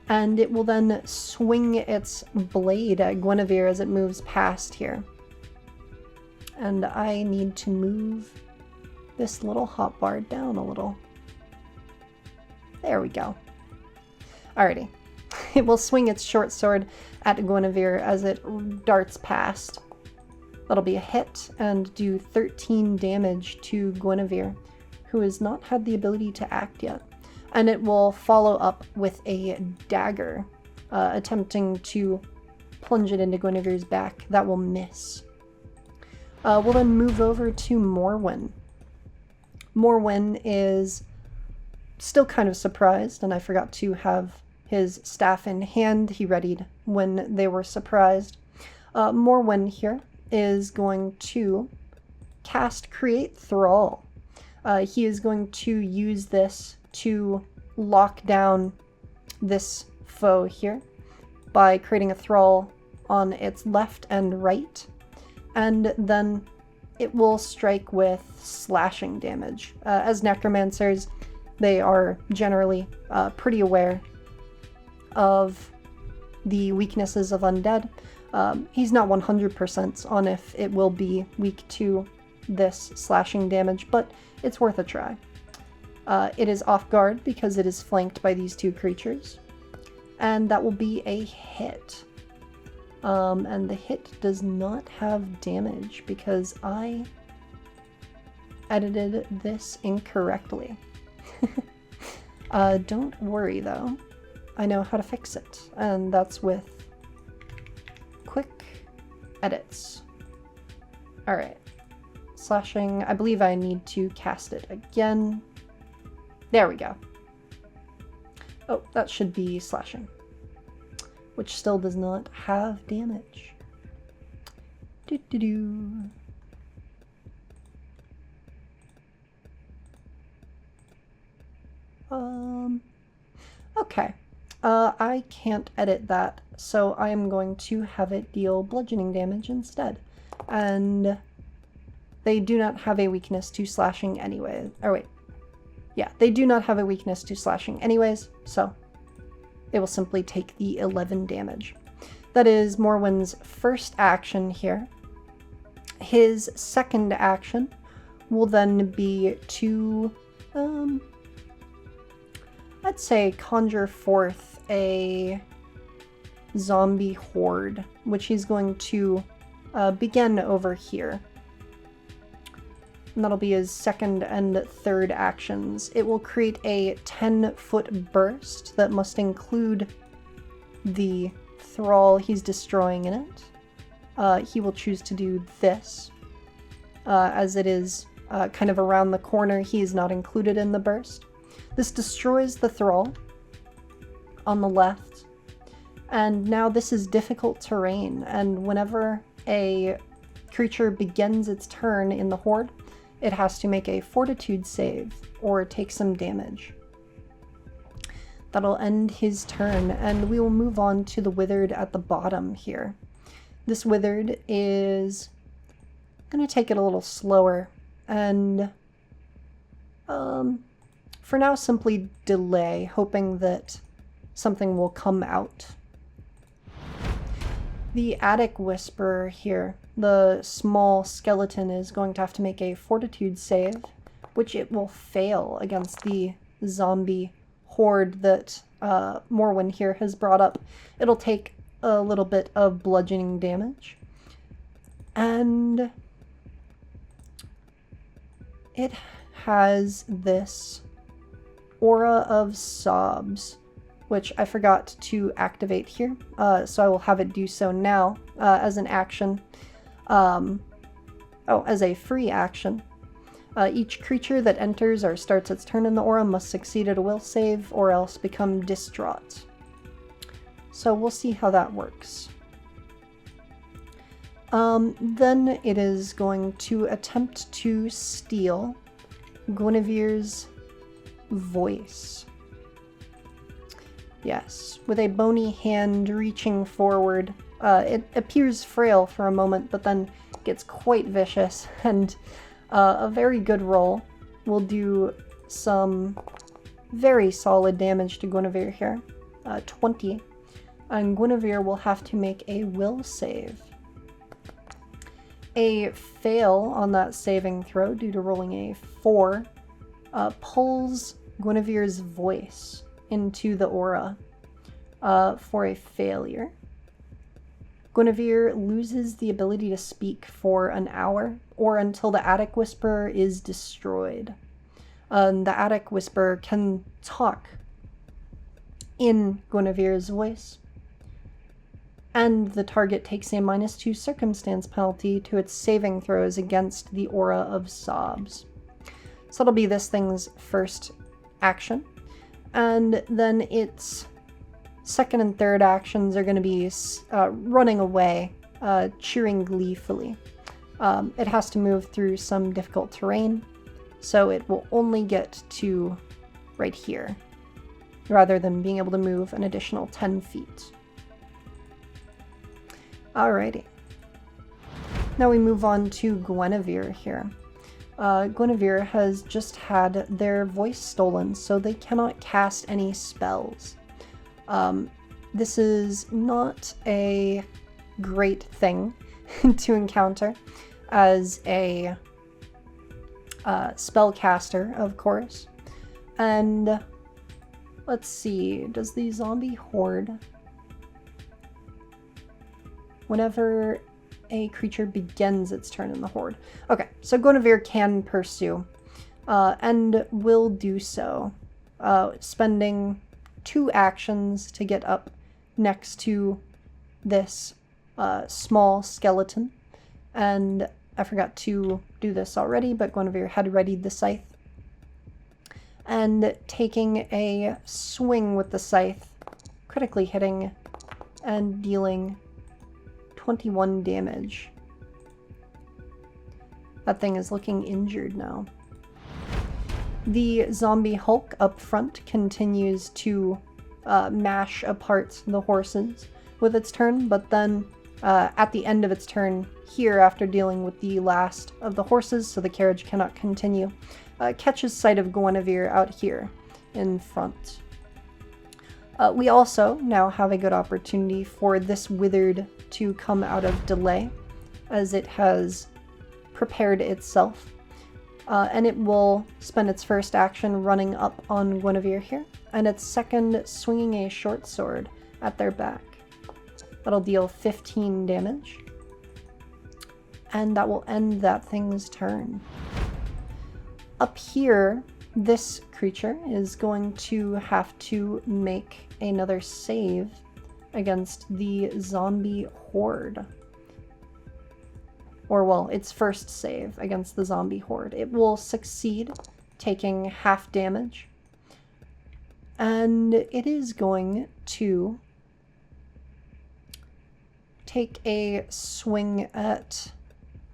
S1: and it will then swing its blade at Guinevere as it moves past here. And I need to move this little hotbar down a little. There we go. Alrighty. It will swing its short sword at Guinevere as it darts past. That'll be a hit and do 13 damage to Guinevere, who has not had the ability to act yet. And it will follow up with a dagger, attempting to plunge it into Guinevere's back. That will miss. We'll then move over to Morwen. Morwen is still kind of surprised, and I forgot to have his staff in hand. He readied when they were surprised. Morwen here is going to cast Create Thrall. He is going to use this to lock down this foe here by creating a thrall on its left and right, and then it will strike with slashing damage. As necromancers, they are generally pretty aware of the weaknesses of undead. He's not 100% on if it will be weak to this slashing damage, but it's worth a try. It is off guard because it is flanked by these 2 creatures, and that will be a hit. And the hit does not have damage because I edited this incorrectly. Don't worry though, I know how to fix it, and that's with quick edits. Alright, slashing, I believe I need to cast it again. There we go. Oh, that should be slashing, which still does not have damage. Okay. I can't edit that, so I am going to have it deal bludgeoning damage instead. And they do not have a weakness to slashing anyway. Or wait. Yeah, they do not have a weakness to slashing anyways, so it will simply take the 11 damage. That is Morwen's first action here. His second action will then be to, I'd say conjure forth a zombie horde, which he's going to begin over here. And that'll be his second and third actions. It will create a 10-foot burst that must include the thrall he's destroying in it. He will choose to do this, as it is kind of around the corner. He is not included in the burst. This destroys the thrall on the left, and now this is difficult terrain, and whenever a creature begins its turn in the horde, it has to make a fortitude save or take some damage. That'll end his turn, and we will move on to the withered at the bottom here. This withered is going to take it a little slower, and for now simply delay, hoping that something will come out. The Attic Whisperer here, the small skeleton, is going to have to make a fortitude save, which it will fail against the zombie horde that Morwen here has brought up. It'll take a little bit of bludgeoning damage, and it has this Aura of Sobs, which I forgot to activate here, so I will have it do so now as an action. As a free action, each creature that enters or starts its turn in the aura must succeed at a will save or else become distraught. So we'll see how that works. Then it is going to attempt to steal Guinevere's voice. Yes, with a bony hand reaching forward. It appears frail for a moment, but then gets quite vicious, and a very good roll will do some very solid damage to Guinevere here. 20. And Guinevere will have to make a will save. A fail on that saving throw due to rolling a 4 pulls Guinevere's voice into the aura for a failure. Guinevere loses the ability to speak for an hour or until the Attic Whisperer is destroyed. The Attic Whisperer can talk in Guinevere's voice, and the target takes a -2 circumstance penalty to its saving throws against the Aura of Sobs. So that'll be this thing's first action, and then its second and third actions are going to be running away, cheering gleefully. It has to move through some difficult terrain, so it will only get to right here, rather than being able to move an additional 10 feet. Alrighty. Now we move on to Guinevere here. Guinevere has just had their voice stolen, so they cannot cast any spells. This is not a great thing to encounter as a spellcaster, of course. And let's see, does the zombie horde, whenever a creature begins its turn in the horde. Okay, so Guinevere can pursue, and will do so, spending 2 actions to get up next to this small skeleton. And I forgot to do this already, but Guinevere had readied the scythe. And taking a swing with the scythe, critically hitting and dealing 21 damage. That thing is looking injured now. The zombie Hulk up front continues to mash apart the horses with its turn, but then at the end of its turn here, after dealing with the last of the horses so the carriage cannot continue, catches sight of Guinevere out here in front. We also now have a good opportunity for this withered to come out of delay, as it has prepared itself. And it will spend its first action running up on Guinevere here, and its second swinging a short sword at their back. That'll deal 15 damage. And that will end that thing's turn. Up here, this creature is going to have to make another save against the zombie horde. Or, well, its first save against the zombie horde. It will succeed, taking half damage. And it is going to take a swing at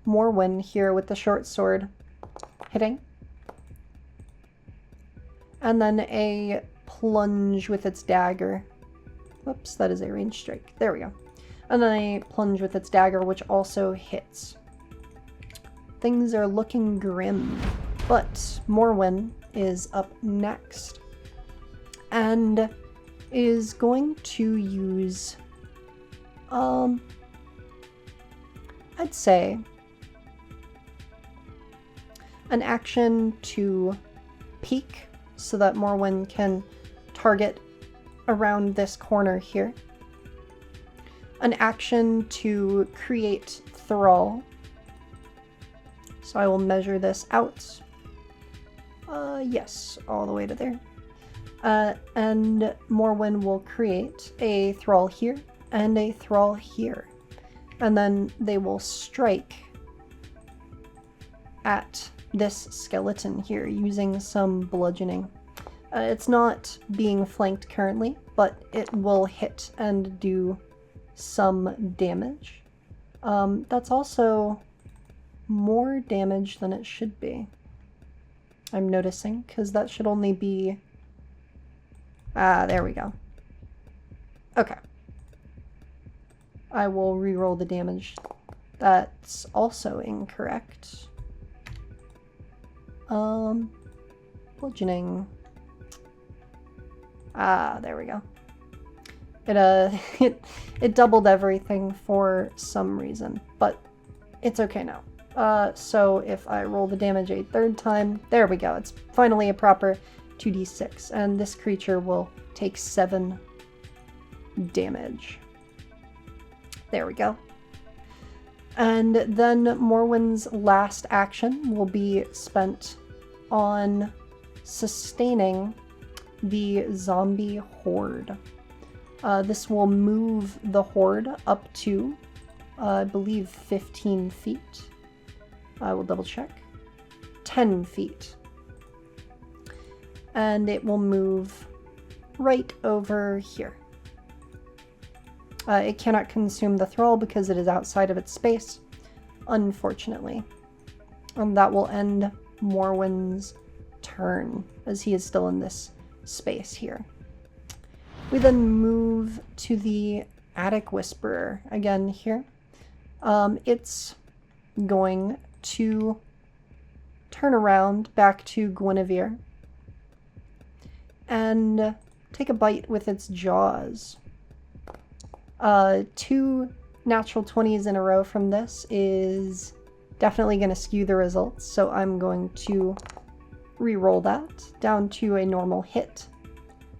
S1: Morwen here with the short sword, hitting. And then a plunge with its dagger. Whoops, that is a ranged strike. There we go. And then a plunge with its dagger, which also hits. Things are looking grim, but Morwen is up next and is going to use, I'd say, an action to peek so that Morwen can target around this corner here. An action to create Thrall. So I will measure this out. Yes, all the way to there. And Morwen will create a Thrall here and a Thrall here. And then they will strike at this skeleton here using some bludgeoning. It's not being flanked currently, but it will hit and do some damage. That's also more damage than it should be, I'm noticing, because that should only be... there we go. Okay. I will re-roll the damage. That's also incorrect. Bludgeoning. There we go. It doubled everything for some reason, but it's okay now. So if I roll the damage a third time, there we go. It's finally a proper 2d6, and this creature will take 7 damage. There we go. And then Morwen's last action will be spent on sustaining the zombie horde. This will move the horde up to, I believe, 15 feet. I will double check. 10 feet. And it will move right over here. It cannot consume the thrall because it is outside of its space, unfortunately. And that will end Morwen's turn, as he is still in this space here. We then move to the Attic Whisperer again here. It's going to turn around back to Guinevere and take a bite with its jaws. 2 natural 20s in a row from this is definitely going to skew the results, so I'm going to re-roll that down to a normal hit.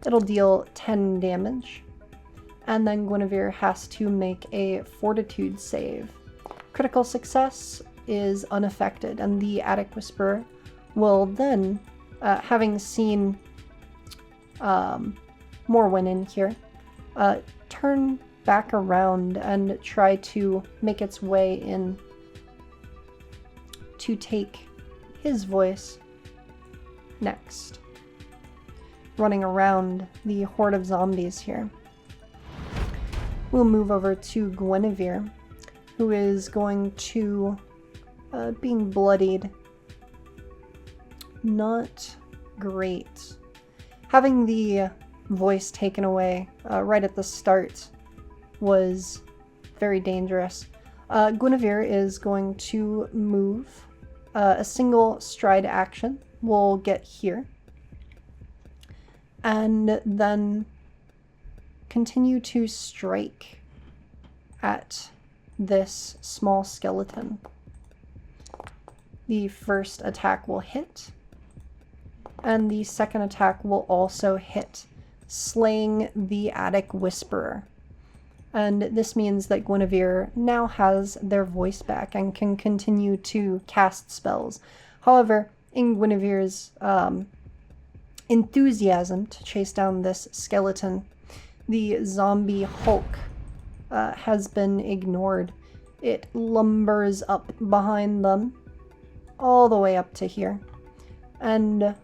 S1: It'll deal 10 damage, and then Guinevere has to make a Fortitude save. Critical success is unaffected, and the Attic Whisperer will then, having seen Morwen in here, turn back around and try to make its way in to take his voice next, running around the horde of zombies here. We'll move over to Guinevere, who is going to, being bloodied, not great. Having the voice taken away right at the start was very dangerous. Guinevere is going to move. A single stride action will get here. And then continue to strike at this small skeleton. The first attack will hit, and the second attack will also hit, slaying the Attic Whisperer. And this means that Guinevere now has their voice back and can continue to cast spells. However, in Guinevere's enthusiasm to chase down this skeleton, the zombie Hulk has been ignored. It lumbers up behind them, all the way up to here, and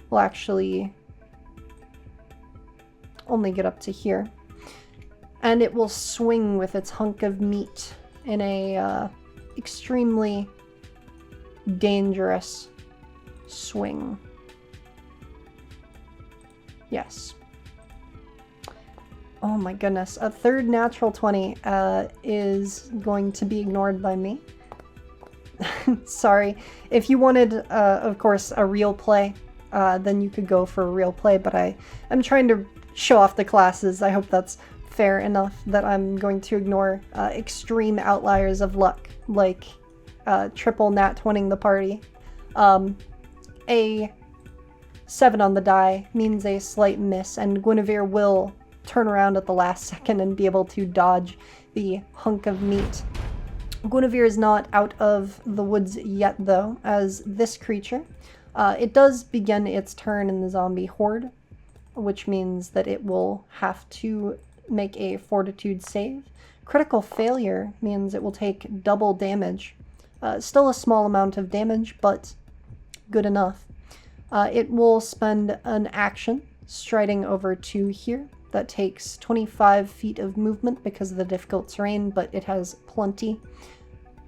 S1: will actually only get up to here. And it will swing with its hunk of meat in a extremely dangerous swing. Yes. Oh my goodness. A third natural 20 is going to be ignored by me. Sorry. If you wanted, of course, a real play, then you could go for a real play, but I'm trying to show off the classes. I hope that's fair enough that I'm going to ignore extreme outliers of luck, like triple nat 20ing the party. A 7 on the die means a slight miss, and Guinevere will turn around at the last second and be able to dodge the hunk of meat. Guinevere is not out of the woods yet, though, as this creature, it does begin its turn in the zombie horde, which means that it will have to make a fortitude save. Critical failure means it will take double damage. Still a small amount of damage, but good enough. It will spend an action striding over to here. That takes 25 feet of movement because of the difficult terrain, but it has plenty.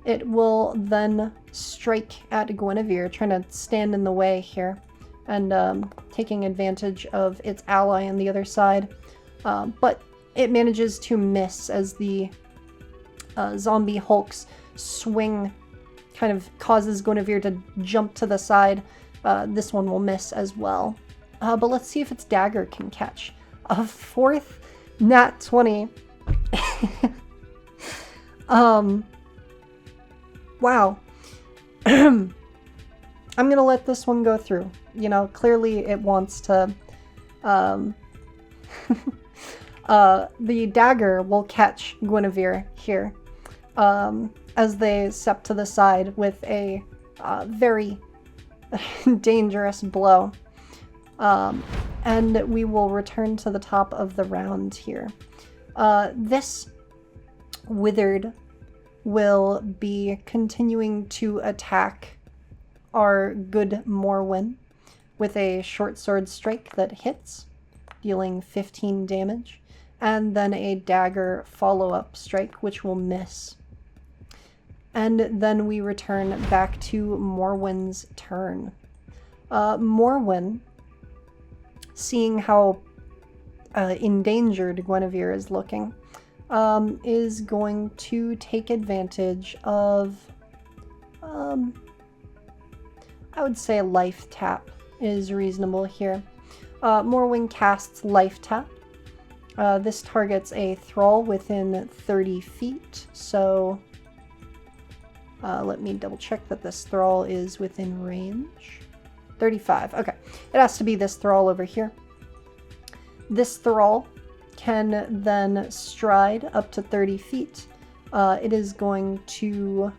S1: It will then strike at Guinevere, trying to stand in the way here, and taking advantage of its ally on the other side. But it manages to miss as the zombie hulks swing, kind of causes Guinevere to jump to the side. This one will miss as well. But let's see if its dagger can catch. A fourth nat 20. Wow. I'm gonna let this one go through. You know, clearly it wants to... the dagger will catch Guinevere here as they step to the side with a very dangerous blow. And we will return to the top of the round here. This withered will be continuing to attack our good Morwen with a short sword strike that hits, dealing 15 damage, and then a dagger follow-up strike, which will miss. And then we return back to Morwen's turn. Morwen, seeing how endangered Guinevere is looking, is going to take advantage of, I would say life tap is reasonable here. Morwen casts life tap. This targets a thrall within 30 feet, so let me double check that this thrall is within range. 35, okay. It has to be this thrall over here. This thrall can then stride up to 30 feet. It is going to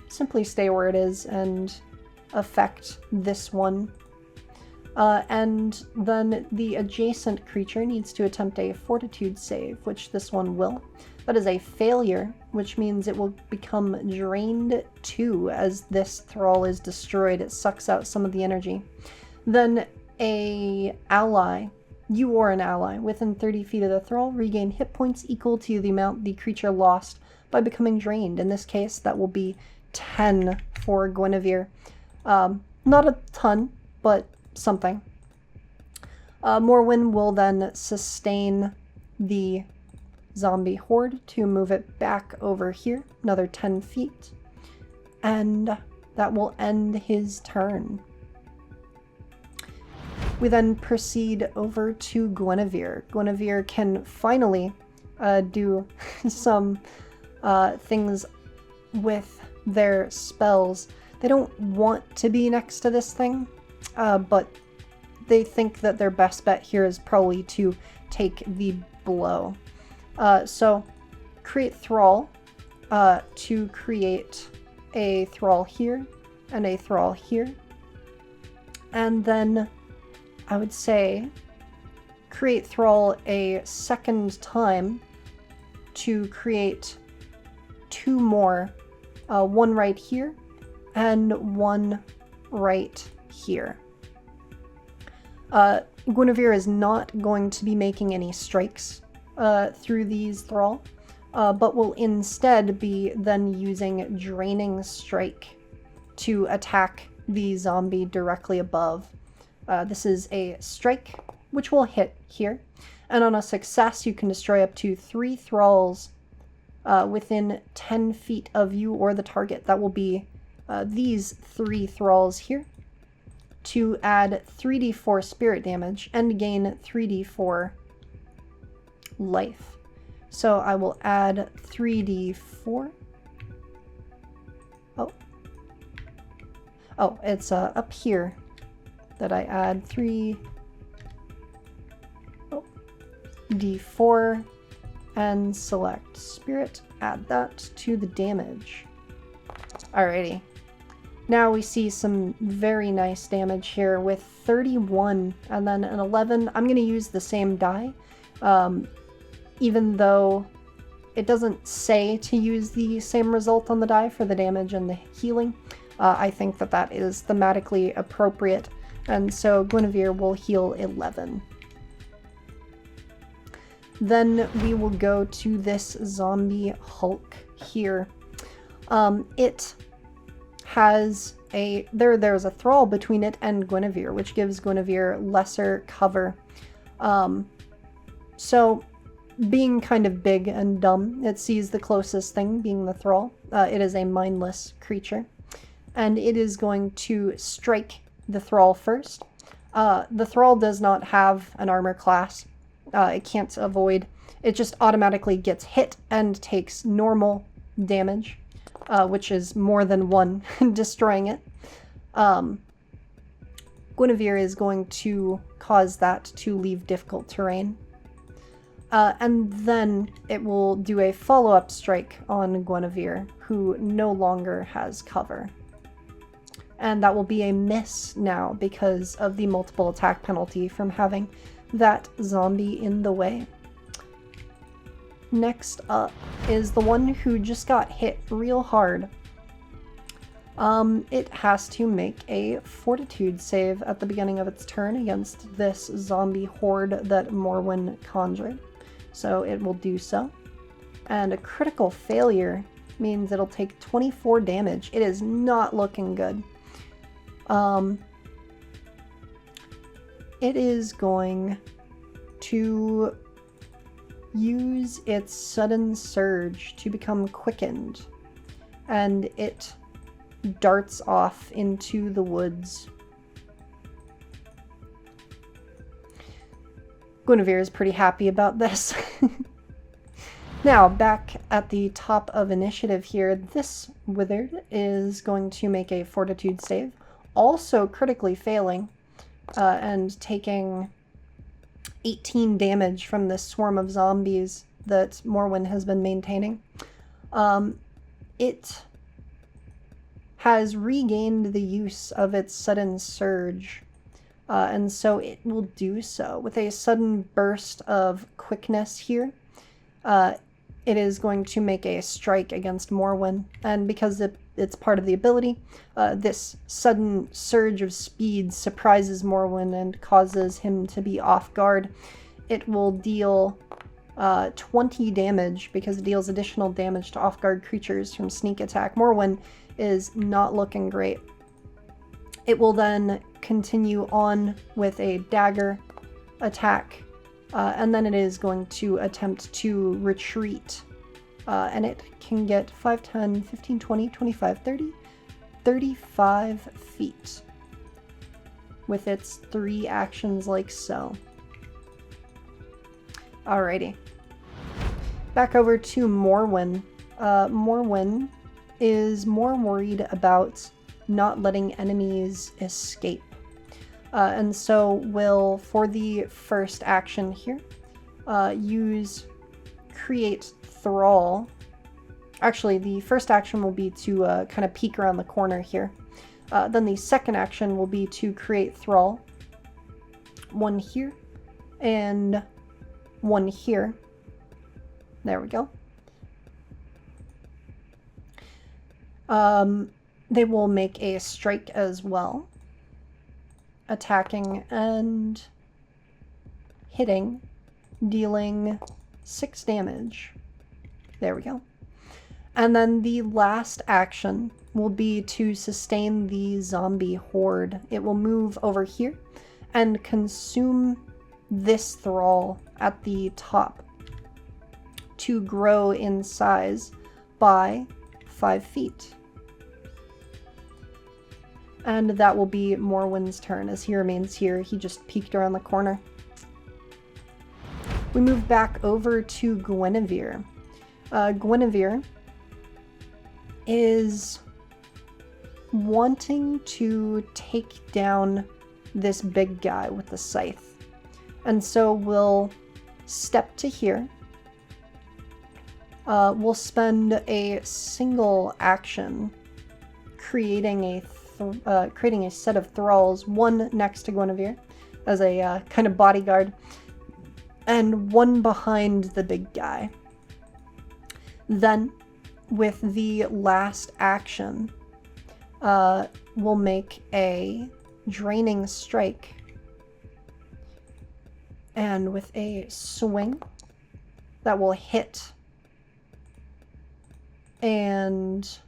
S1: simply stay where it is and affect this one. And then the adjacent creature needs to attempt a fortitude save, which this one will. That is a failure, which means it will become drained 2 as this thrall is destroyed. It sucks out some of the energy. Then a ally, you or an ally, within 30 feet of the thrall, regain hit points equal to the amount the creature lost by becoming drained. In this case, that will be 10 for Guinevere. Not a ton, but something. Morwen will then sustain the zombie horde to move it back over here, another 10 feet. And that will end his turn. We then proceed over to Guinevere. Guinevere can finally do some things with their spells. They don't want to be next to this thing, but they think that their best bet here is probably to take the blow. So create Thrall to create a Thrall here and a Thrall here. And then I would say create Thrall a second time to create 2 more. One right here and one right here. Guinevere is not going to be making any strikes through these Thrall, but will instead be then using Draining Strike to attack the zombie directly above. This is a strike, which will hit here, and on a success you can destroy up to 3 Thralls within 10 feet of you or the target. That will be these 3 Thralls here, to add 3d4 spirit damage and gain 3d4 life. So I will add 3d4. Oh, it's up here that I add 3d4 and select spirit, add that to the damage. Alrighty. Now we see some very nice damage here with 31 and then an 11. I'm going to use the same die, even though it doesn't say to use the same result on the die for the damage and the healing. I think that that is thematically appropriate, and so Guinevere will heal 11. Then we will go to this zombie Hulk here. It has there's a thrall between it and Guinevere, which gives Guinevere lesser cover. So being kind of big and dumb, it sees the closest thing being the thrall. It is a mindless creature, and it is going to strike the thrall first. The thrall does not have an armor class. It can't avoid. It just automatically gets hit and takes normal damage, which is more than one, destroying it. Guinevere is going to cause that to leave difficult terrain. And then it will do a follow-up strike on Guinevere, who no longer has cover. And that will be a miss now because of the multiple attack penalty from having that zombie in the way. Next up is the one who just got hit real hard. It has to make a fortitude save at the beginning of its turn against this zombie horde that Morwen conjured. So it will do so. And a critical failure means it'll take 24 damage. It is not looking good. It is going to use its sudden surge to become quickened, and it darts off into the woods. Guinevere is pretty happy about this. Now, back at the top of initiative here, this Withered is going to make a fortitude save, also critically failing, and taking 18 damage from this swarm of zombies that Morwen has been maintaining. It has regained the use of its sudden surge, and so it will do so with a sudden burst of quickness here. It is going to make a strike against Morwen, and because it's part of the ability, this sudden surge of speed surprises Morwen and causes him to be off guard. It will deal 20 damage because it deals additional damage to off-guard creatures from sneak attack. Morwen is not looking great. It will then continue on with a dagger attack, and then it is going to attempt to retreat. And it can get 5, 10, 15, 20, 25, 30, 35 feet with its 3 actions like so. Alrighty. Back over to Morwen. Morwen is more worried about not letting enemies escape. And so will, for the first action here, use Create Thrall. Actually, the first action will be to kind of peek around the corner here. Then the second action will be to create Thrall. One here, and one here. There we go. They will make a strike as well, attacking and hitting, dealing 6 damage. There we go. And then the last action will be to sustain the zombie horde. It will move over here and consume this thrall at the top to grow in size by 5 feet. And that will be Morwen's turn as he remains here. He just peeked around the corner. We move back over to Guinevere. Guinevere is wanting to take down this big guy with the scythe. And so we'll step to here. We'll spend a single action creating a set of thralls, one next to Guinevere as a kind of bodyguard, and one behind the big guy. Then, with the last action, we'll make a draining strike, and with a swing that will hit, and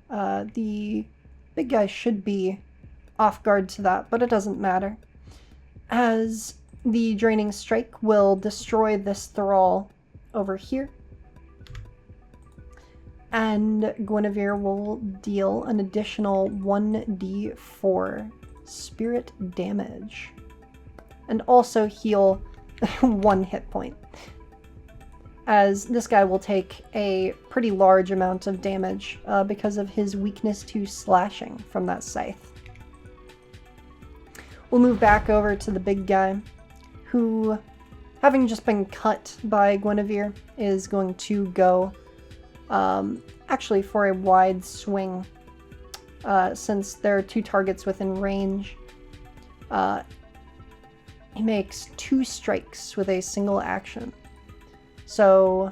S1: the big guy should be off guard to that, but it doesn't matter, as the draining strike will destroy this thrall over here, and Guinevere will deal an additional 1d4 spirit damage, and also heal 1 hit point, as this guy will take a pretty large amount of damage because of his weakness to slashing from that scythe. We'll move back over to the big guy, who, having just been cut by Guinevere, is going to go actually for a wide swing, since there are 2 targets within range. He makes 2 strikes with a single action. So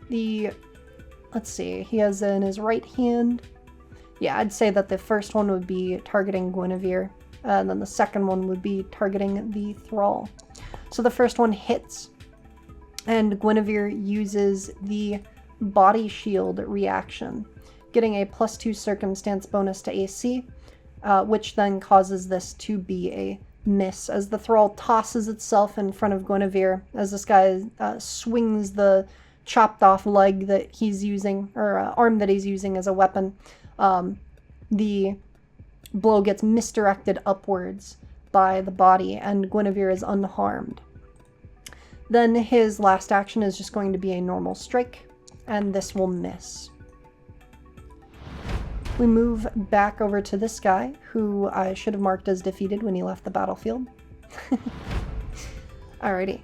S1: let's see, he has in his right hand, yeah, I'd say that the first one would be targeting Guinevere, and then the second one would be targeting the thrall. So the first one hits, and Guinevere uses the body shield reaction, getting a +2 circumstance bonus to AC, which then causes this to be a miss, as the thrall tosses itself in front of Guinevere as this guy swings the chopped off leg that he's using, or arm that he's using as a weapon. The blow gets misdirected upwards by the body, and Guinevere is unharmed. Then his last action is just going to be a normal strike, and this will miss. We move back over to this guy, who I should have marked as defeated when he left the battlefield. Alrighty.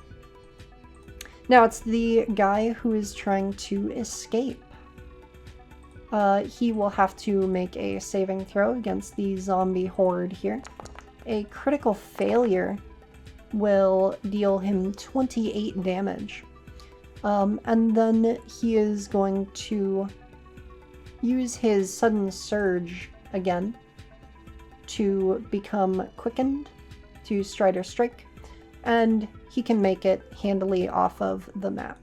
S1: Now it's the guy who is trying to escape. He will have to make a saving throw against the zombie horde here. A critical failure will deal him 28 damage. And then he is going to use his sudden surge again to become quickened to Strider Strike, and he can make it handily off of the map.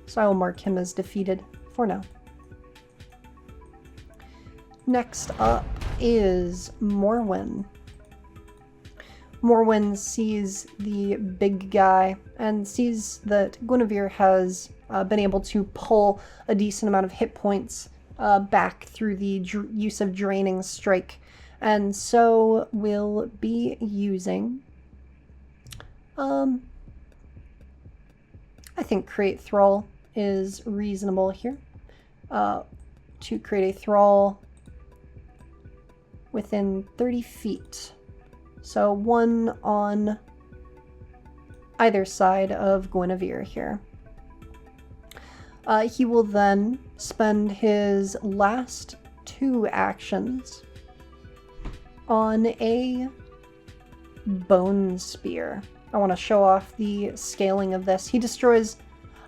S1: So I will mark him as defeated for now. Next up is Morwen. Morwen sees the big guy and sees that Guinevere has been able to pull a decent amount of hit points back through the use of Draining Strike, and so we'll be using I think Create Thrall is reasonable here, to create a Thrall within 30 feet. So one on either side of Guinevere here. He will then spend his last 2 actions on a bone spear. I want to show off the scaling of this. He destroys...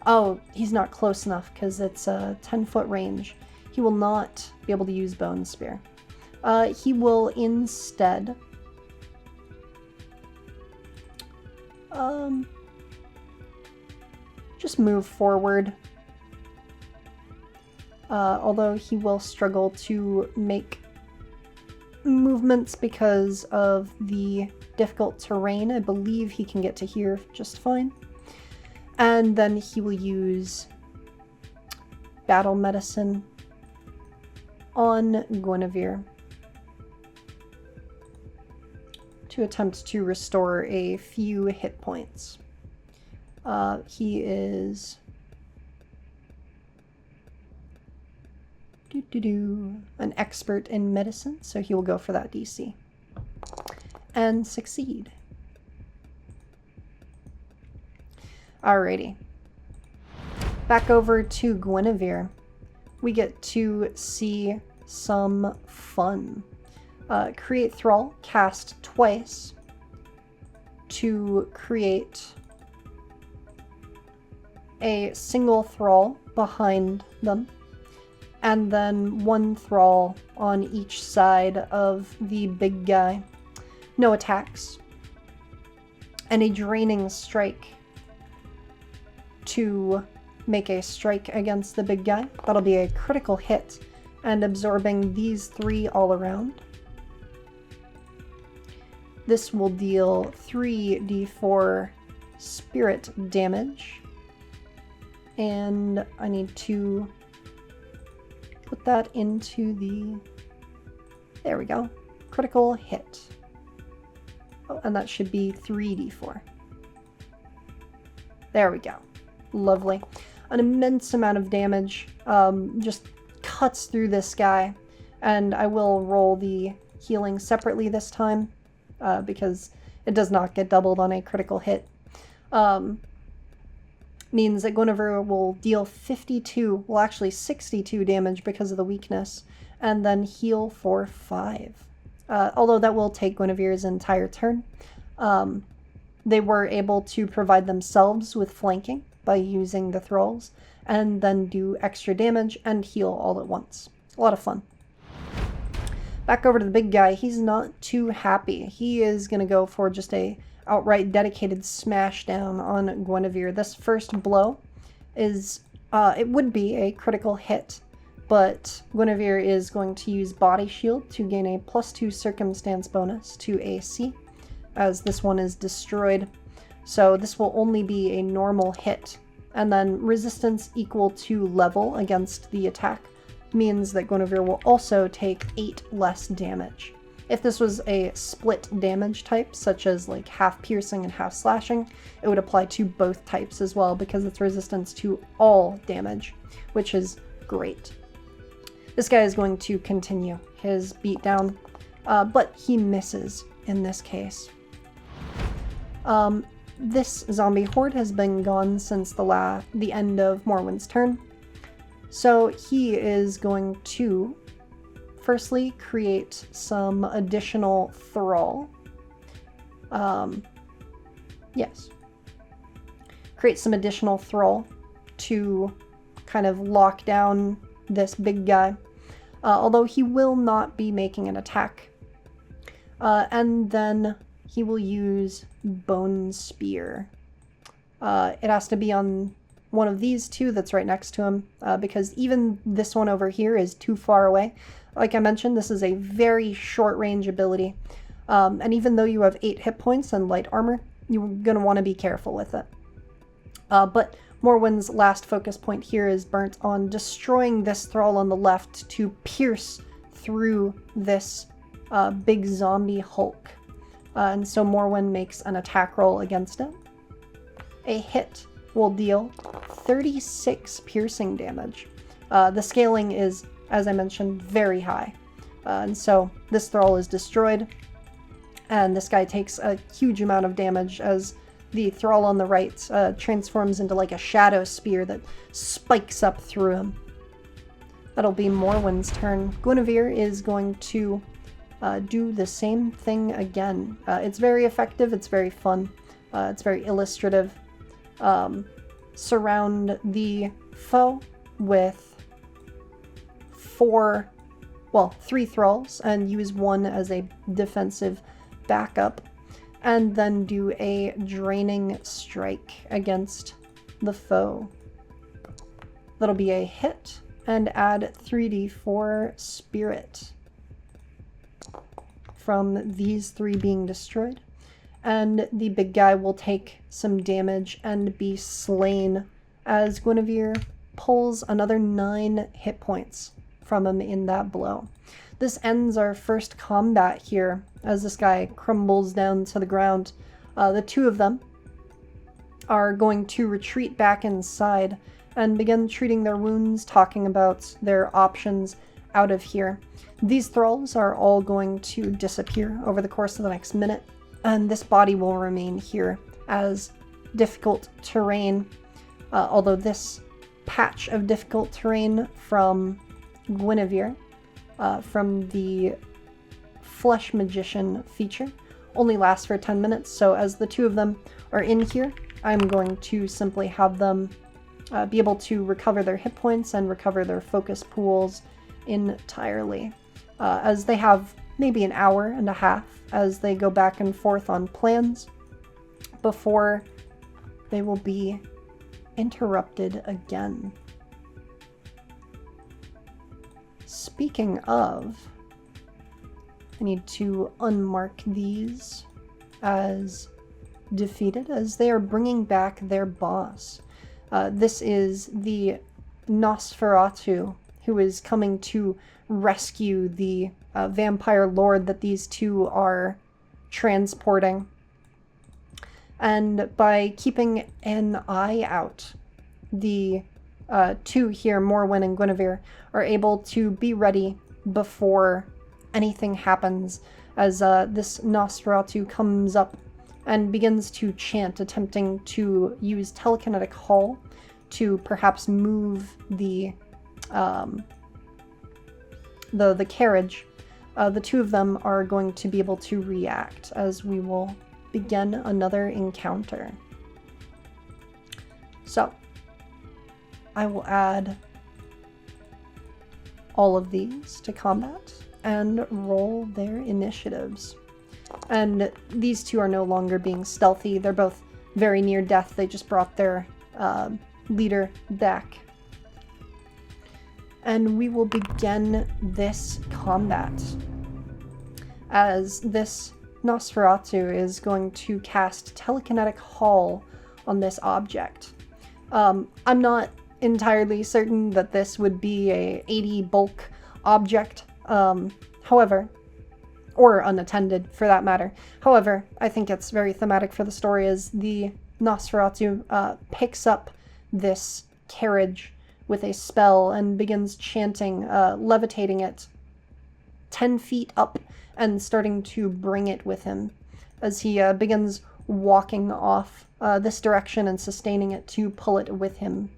S1: Oh, he's not close enough because it's a 10-foot range. He will not be able to use bone spear. He will instead... just move forward. Although he will struggle to make movements because of the difficult terrain. I believe he can get to here just fine. And then he will use Battle Medicine on Guinevere to attempt to restore a few hit points. He is an expert in medicine, so he will go for that DC and succeed. Alrighty, back over to Guinevere, we get to see some fun. Create Thrall, cast twice to create a single Thrall behind them, and then one Thrall on each side of the big guy. No attacks. And a draining strike to make a strike against the big guy. That'll be a critical hit, and absorbing these 3 all around. This will deal 3d4 spirit damage. And I need to put that into the... There we go. Critical hit. Oh, and that should be 3d4. There we go. Lovely. An immense amount of damage just cuts through this guy. And I will roll the healing separately this time because it does not get doubled on a critical hit. Means that Guinevere will deal 52, well actually 62 damage because of the weakness, and then heal for 5. Although that will take Guinevere's entire turn. They were able to provide themselves with flanking by using the thralls, and then do extra damage and heal all at once. A lot of fun. Back over to the big guy, he's not too happy. He is going to go for just a outright dedicated smash down on Guinevere. This first blow is, it would be a critical hit, but Guinevere is going to use Body Shield to gain a +2 circumstance bonus to AC, as this one is destroyed. So this will only be a normal hit, and then resistance equal to level against the attack means that Guinevere will also take 8 less damage. If this was a split damage type, such as like half piercing and half slashing, it would apply to both types as well because it's resistance to all damage, which is great. This guy is going to continue his beatdown, but he misses in this case. This zombie horde has been gone since the end of Morwen's turn, so he is going to firstly create some additional thrall. Create some additional thrall to kind of lock down this big guy, although he will not be making an attack. And then he will use Bone Spear. It has to be on one of these 2 that's right next to him, because even this one over here is too far away. Like I mentioned, this is a very short range ability, and even though you have 8 hit points and light armor, you're going to want to be careful with it. But Morwen's last focus point here is burnt on destroying this thrall on the left to pierce through this big zombie hulk. And so Morwen makes an attack roll against it. A hit will deal 36 piercing damage. The scaling is, as I mentioned, very high. And so this thrall is destroyed, and this guy takes a huge amount of damage as the thrall on the right transforms into like a shadow spear that spikes up through him. That'll be Morwen's turn. Guinevere is going to do the same thing again. It's very effective, it's very fun, it's very illustrative. Surround the foe with 3 thralls and use one as a defensive backup, and then do a draining strike against the foe. That'll be a hit, and add 3d4 spirit from these 3 being destroyed. And the big guy will take some damage and be slain as Guinevere pulls another 9 hit points from him in that blow. This ends our first combat here as this guy crumbles down to the ground. The 2 of them are going to retreat back inside and begin treating their wounds, talking about their options out of here. These thralls are all going to disappear over the course of the next minute, and this body will remain here as difficult terrain, although this patch of difficult terrain from Guinevere, from the Flesh Magician feature, only lasts for 10 minutes. So as the two of them are in here, I'm going to simply have them be able to recover their hit points and recover their focus pools entirely, as they have maybe an hour and a half as they go back and forth on plans before they will be interrupted again. Speaking of, I need to unmark these as defeated, as they are bringing back their boss. This is the Nosferatu, who is coming to rescue the vampire lord that these two are transporting. And by keeping an eye out, the two here, Morwen and Guinevere, are able to be ready before anything happens, as this Nosferatu comes up and begins to chant, attempting to use telekinetic hull to perhaps move the carriage. The two of them are going to be able to react as we will begin another encounter. So, I will add all of these to combat and roll their initiatives. And these two are no longer being stealthy. They're both very near death. They just brought their leader back. And we will begin this combat, as this Nosferatu is going to cast telekinetic hull on this object. I'm not entirely certain that this would be a 80 bulk object, however, or unattended for that matter. However, I think it's very thematic for the story as the Nosferatu picks up this carriage with a spell and begins chanting, levitating it 10 feet up and starting to bring it with him as he begins walking off this direction and sustaining it to pull it with him.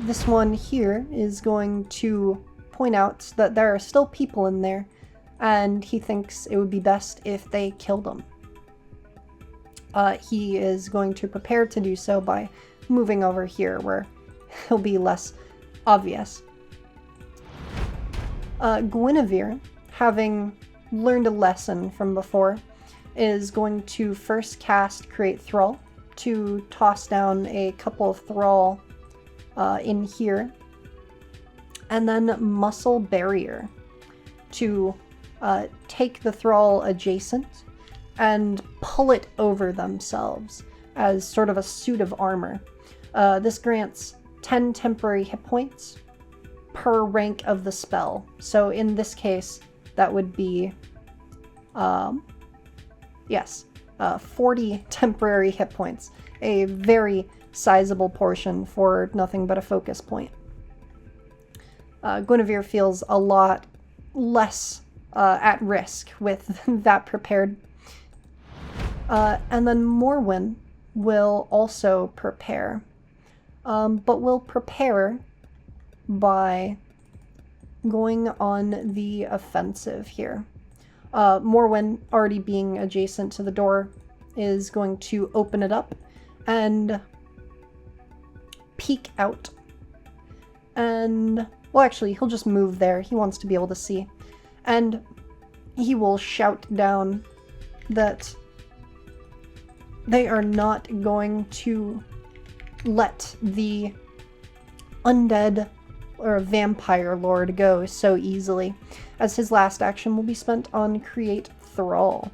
S1: This one here is going to point out that there are still people in there, and he thinks it would be best if they killed them. He is going to prepare to do so by moving over here where he'll be less obvious. Guinevere, having learned a lesson from before, is going to first cast Create Thrall to toss down a couple of Thrall in here, and then Muscle Barrier to take the Thrall adjacent and pull it over themselves as sort of a suit of armor. This grants 10 temporary hit points per rank of the spell. So in this case, that would be, 40 temporary hit points. A very sizable portion for nothing but a focus point. Guinevere feels a lot less at risk with that prepared. And then Morwen will also prepare, but will prepare by going on the offensive here. Morwen, already being adjacent to the door, is going to open it up and peek out. And, well, actually, he'll just move there. He wants to be able to see. And he will shout down that they are not going to let the undead or Vampire Lord go so easily, as his last action will be spent on Create Thrall.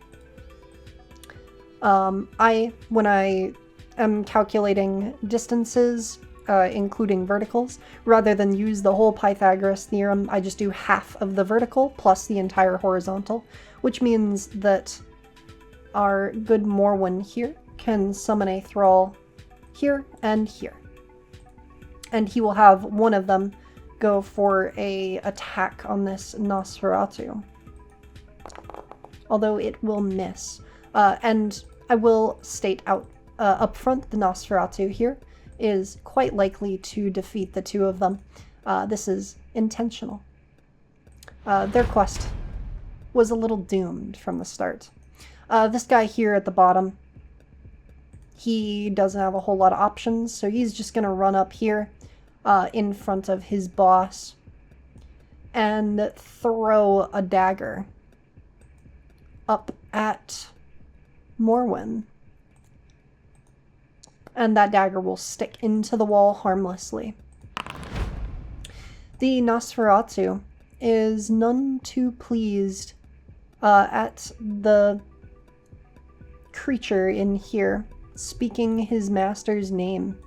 S1: When I am calculating distances, including verticals, rather than use the whole Pythagoras theorem, I just do half of the vertical plus the entire horizontal, which means that our good Morwen here can summon a Thrall here and here. And he will have one of them go for a attack on this Nosferatu, although it will miss. And I will state out up front, the Nosferatu here is quite likely to defeat the two of them. This is intentional. Their quest was a little doomed from the start. This guy here at the bottom, he doesn't have a whole lot of options, so he's just going to run up here in front of his boss and throw a dagger up at Morwen. And that dagger will stick into the wall harmlessly. The Nosferatu is none too pleased at the creature in here speaking his master's name,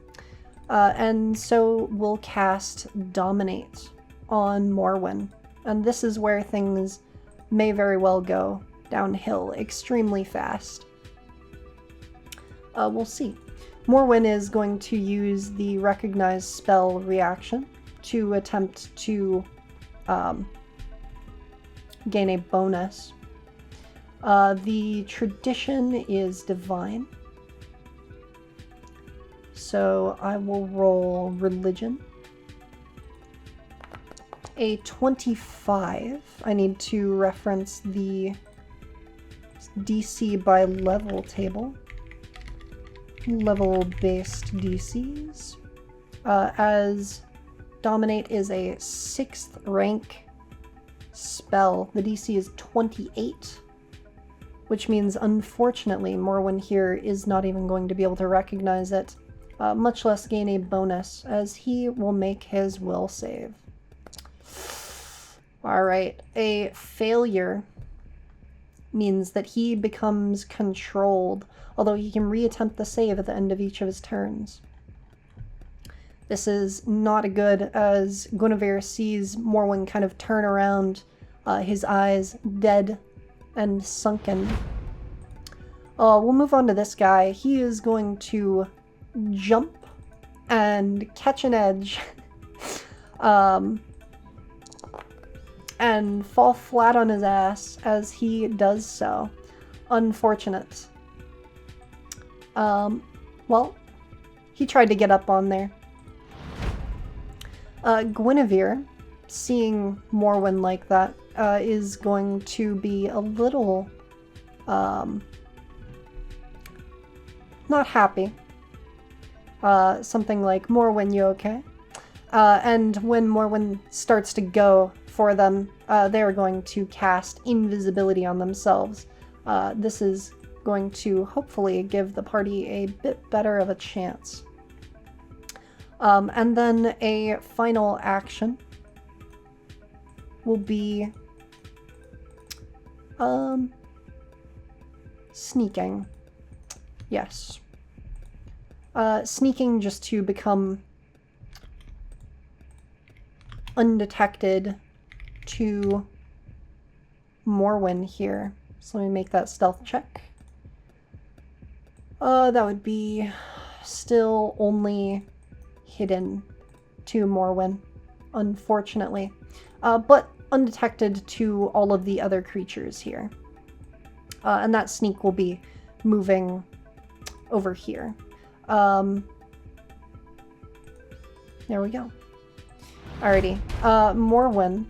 S1: and so will cast Dominate on Morwen. And this is where things may very well go downhill extremely fast. We'll see. Morwen is going to use the Recognize spell reaction to attempt to gain a bonus. The tradition is Divine, so I will roll Religion. A 25. I need to reference the DC by level table. Level-based DCs. As Dominate is a 6th rank spell, the DC is 28, which means unfortunately Morwen here is not even going to be able to recognize it, much less gain a bonus, as he will make his will save. Alright, a failure means that he becomes controlled, although he can reattempt the save at the end of each of his turns. This is not good, as Guinevere sees Morwen kind of turn around, his eyes dead and sunken. We'll move on to this guy. He is going to jump and catch an edge and fall flat on his ass as he does so. Unfortunate. Well, he tried to get up on there. Guinevere, seeing Morwen like that, is going to be a little not happy. Something like, Morwen, you okay? And when Morwen starts to go for them, they're going to cast invisibility on themselves. This is going to hopefully give the party a bit better of a chance. And then a final action will be sneaking. Yes. Sneaking just to become undetected to Morwen here. So let me make that stealth check. That would be still only hidden to Morwen, unfortunately. But undetected to all of the other creatures here. And that sneak will be moving over here. There we go. Alrighty. Morwen,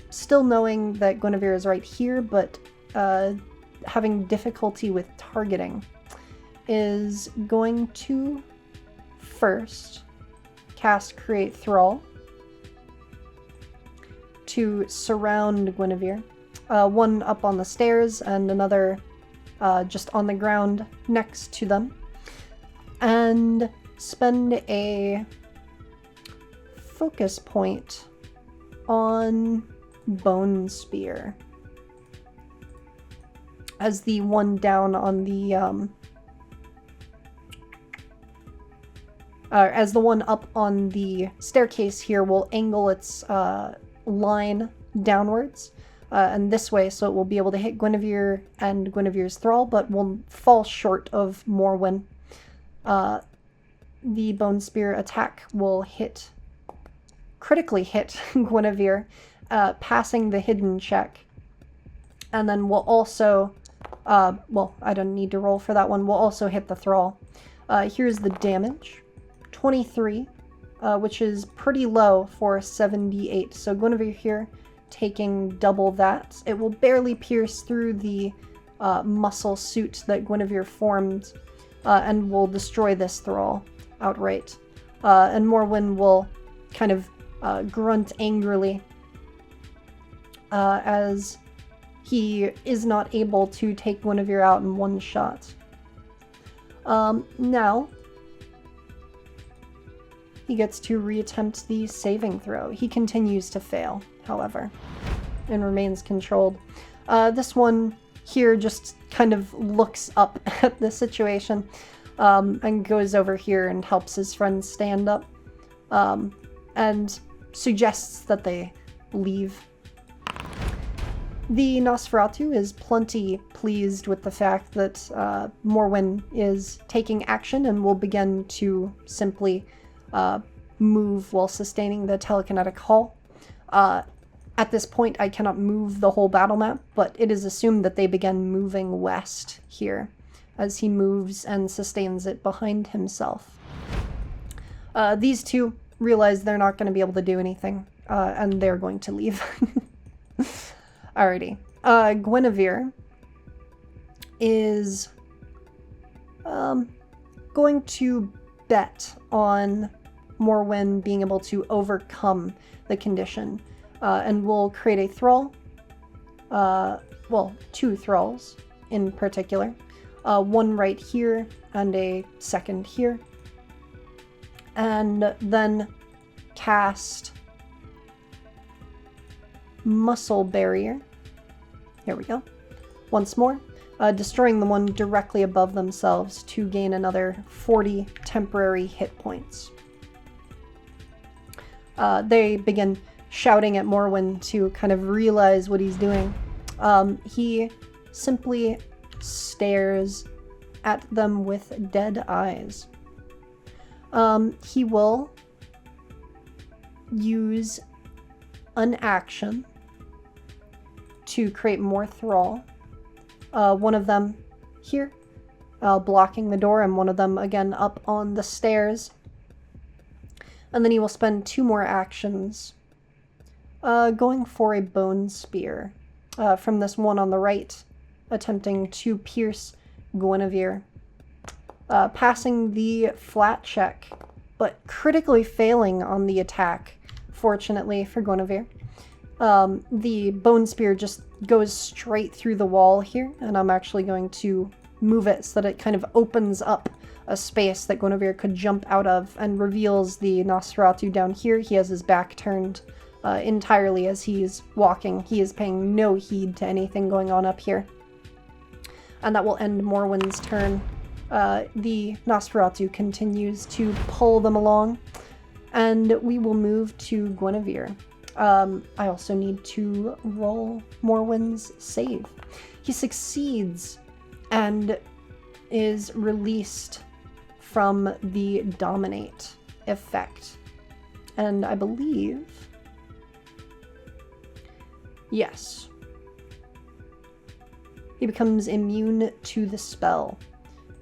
S1: still knowing that Guinevere is right here, but having difficulty with targeting, is going to first cast Create Thrall to surround Guinevere. One up on the stairs and another just on the ground next to them. And spend a focus point on Bone Spear. As the one down on the as the one up on the staircase here will angle its line downwards, and this way, so it will be able to hit Guinevere and Guinevere's thrall, but will fall short of Morwen. The Bone Spear attack will critically hit Guinevere, passing the hidden check, and then will also, well, I don't need to roll for that one, will also hit the thrall. Here's the damage. 23, which is pretty low for 78. So Guinevere here taking double that. It will barely pierce through the muscle suit that Guinevere formed and will destroy this thrall outright. And Morwen will kind of grunt angrily as he is not able to take Guinevere out in one shot. Now, he gets to reattempt the saving throw. He continues to fail, however, and remains controlled. This one here just kind of looks up at the situation and goes over here and helps his friend stand up and suggests that they leave. The Nosferatu is plenty pleased with the fact that Morwen is taking action and will begin to simply move while sustaining the telekinetic hull. At this point, I cannot move the whole battle map, but it is assumed that they begin moving west here as he moves and sustains it behind himself. These two realize they're not going to be able to do anything, and they're going to leave. Alrighty. Guinevere is going to bet on Morwen being able to overcome the condition, and will create a thrall. Well, two thralls in particular. One right here and a second here. And then cast Muscle Barrier. Here we go. Once more, destroying the one directly above themselves to gain another 40 temporary hit points. They begin shouting at Morwen to kind of realize what he's doing. He simply stares at them with dead eyes. He will use an action to create more thrall. One of them here, blocking the door, and one of them again up on the stairs. And then he will spend 2 more actions going for a bone spear from this one on the right, attempting to pierce Guinevere. Passing the flat check, but critically failing on the attack, fortunately for Guinevere. The bone spear just goes straight through the wall here, and I'm actually going to move it so that it kind of opens up a space that Guinevere could jump out of and reveals the Nosferatu down here. He has his back turned entirely as he's walking. He is paying no heed to anything going on up here. And that will end Morwen's turn. The Nosferatu continues to pull them along, and we will move to Guinevere. I also need to roll Morwen's save. He succeeds and is released from the Dominate effect. And I believe... yes. He becomes immune to the spell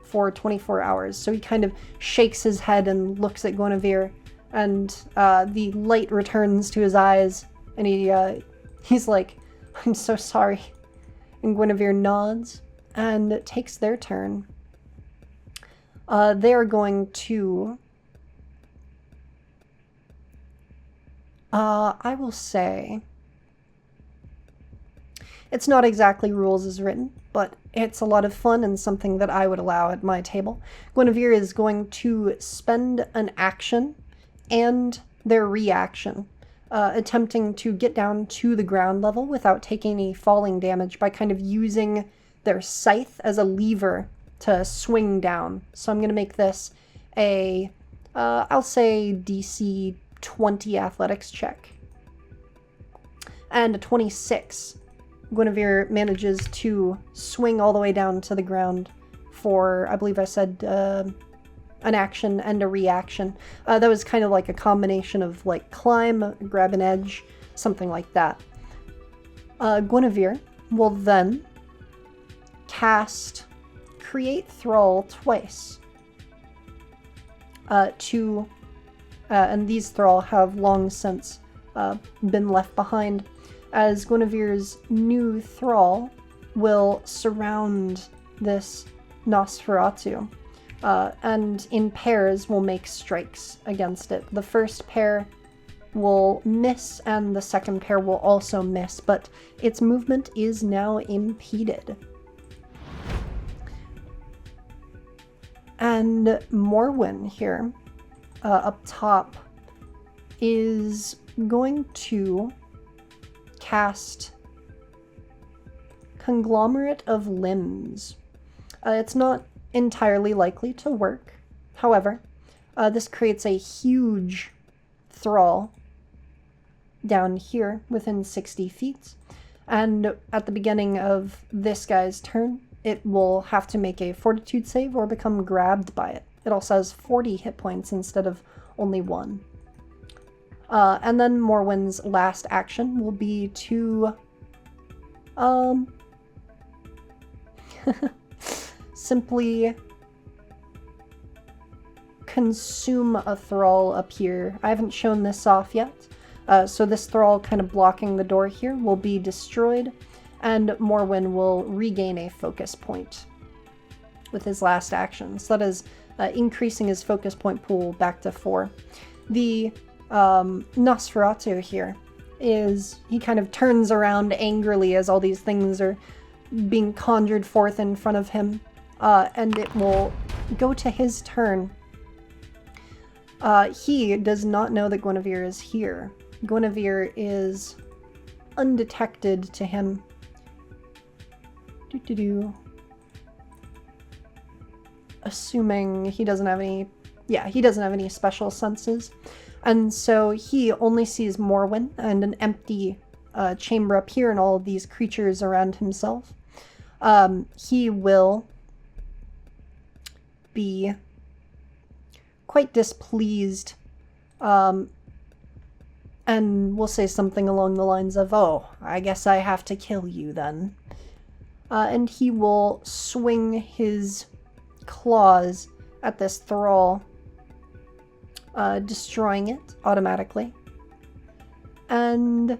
S1: for 24 hours. So he kind of shakes his head and looks at Guinevere, and the light returns to his eyes, and he's like, "I'm so sorry." And Guinevere nods and takes their turn. They are going to... I will say... it's not exactly rules as written, but it's a lot of fun and something that I would allow at my table. Guinevere is going to spend an action and their reaction, attempting to get down to the ground level without taking any falling damage by kind of using their scythe as a lever to swing down. So I'm going to make this a, I'll say DC 20 athletics check. And a 26. Guinevere manages to swing all the way down to the ground for, I believe I said, an action and a reaction. That was kind of like a combination of like climb, grab an edge, something like that. Guinevere will then cast Create Thrall twice. and these thrall have long since been left behind, as Guinevere's new thrall will surround this Nosferatu, and in pairs will make strikes against it. The first pair will miss, and the second pair will also miss, but its movement is now impeded. And Morwen here, up top, is going to cast Conglomerate of Limbs. It's not entirely likely to work. However, this creates a huge thrall down here within 60 feet. And at the beginning of this guy's turn, it will have to make a fortitude save or become grabbed by it. It also has 40 hit points instead of only 1. And then Morwen's last action will be to simply consume a thrall up here. I haven't shown this off yet. So this thrall kind of blocking the door here will be destroyed, and Morwen will regain a focus point with his last action. So that is increasing his focus point pool back to 4. The Nosferatu here is, he kind of turns around angrily as all these things are being conjured forth in front of him, and it will go to his turn. He does not know that Guinevere is here. Guinevere is undetected to him. Assuming he doesn't have any... Yeah, he doesn't have any special senses. And so he only sees Morwen and an empty chamber up here and all of these creatures around himself. He will be quite displeased, and will say something along the lines of, "Oh, I guess I have to kill you then." And he will swing his claws at this thrall, destroying it automatically. And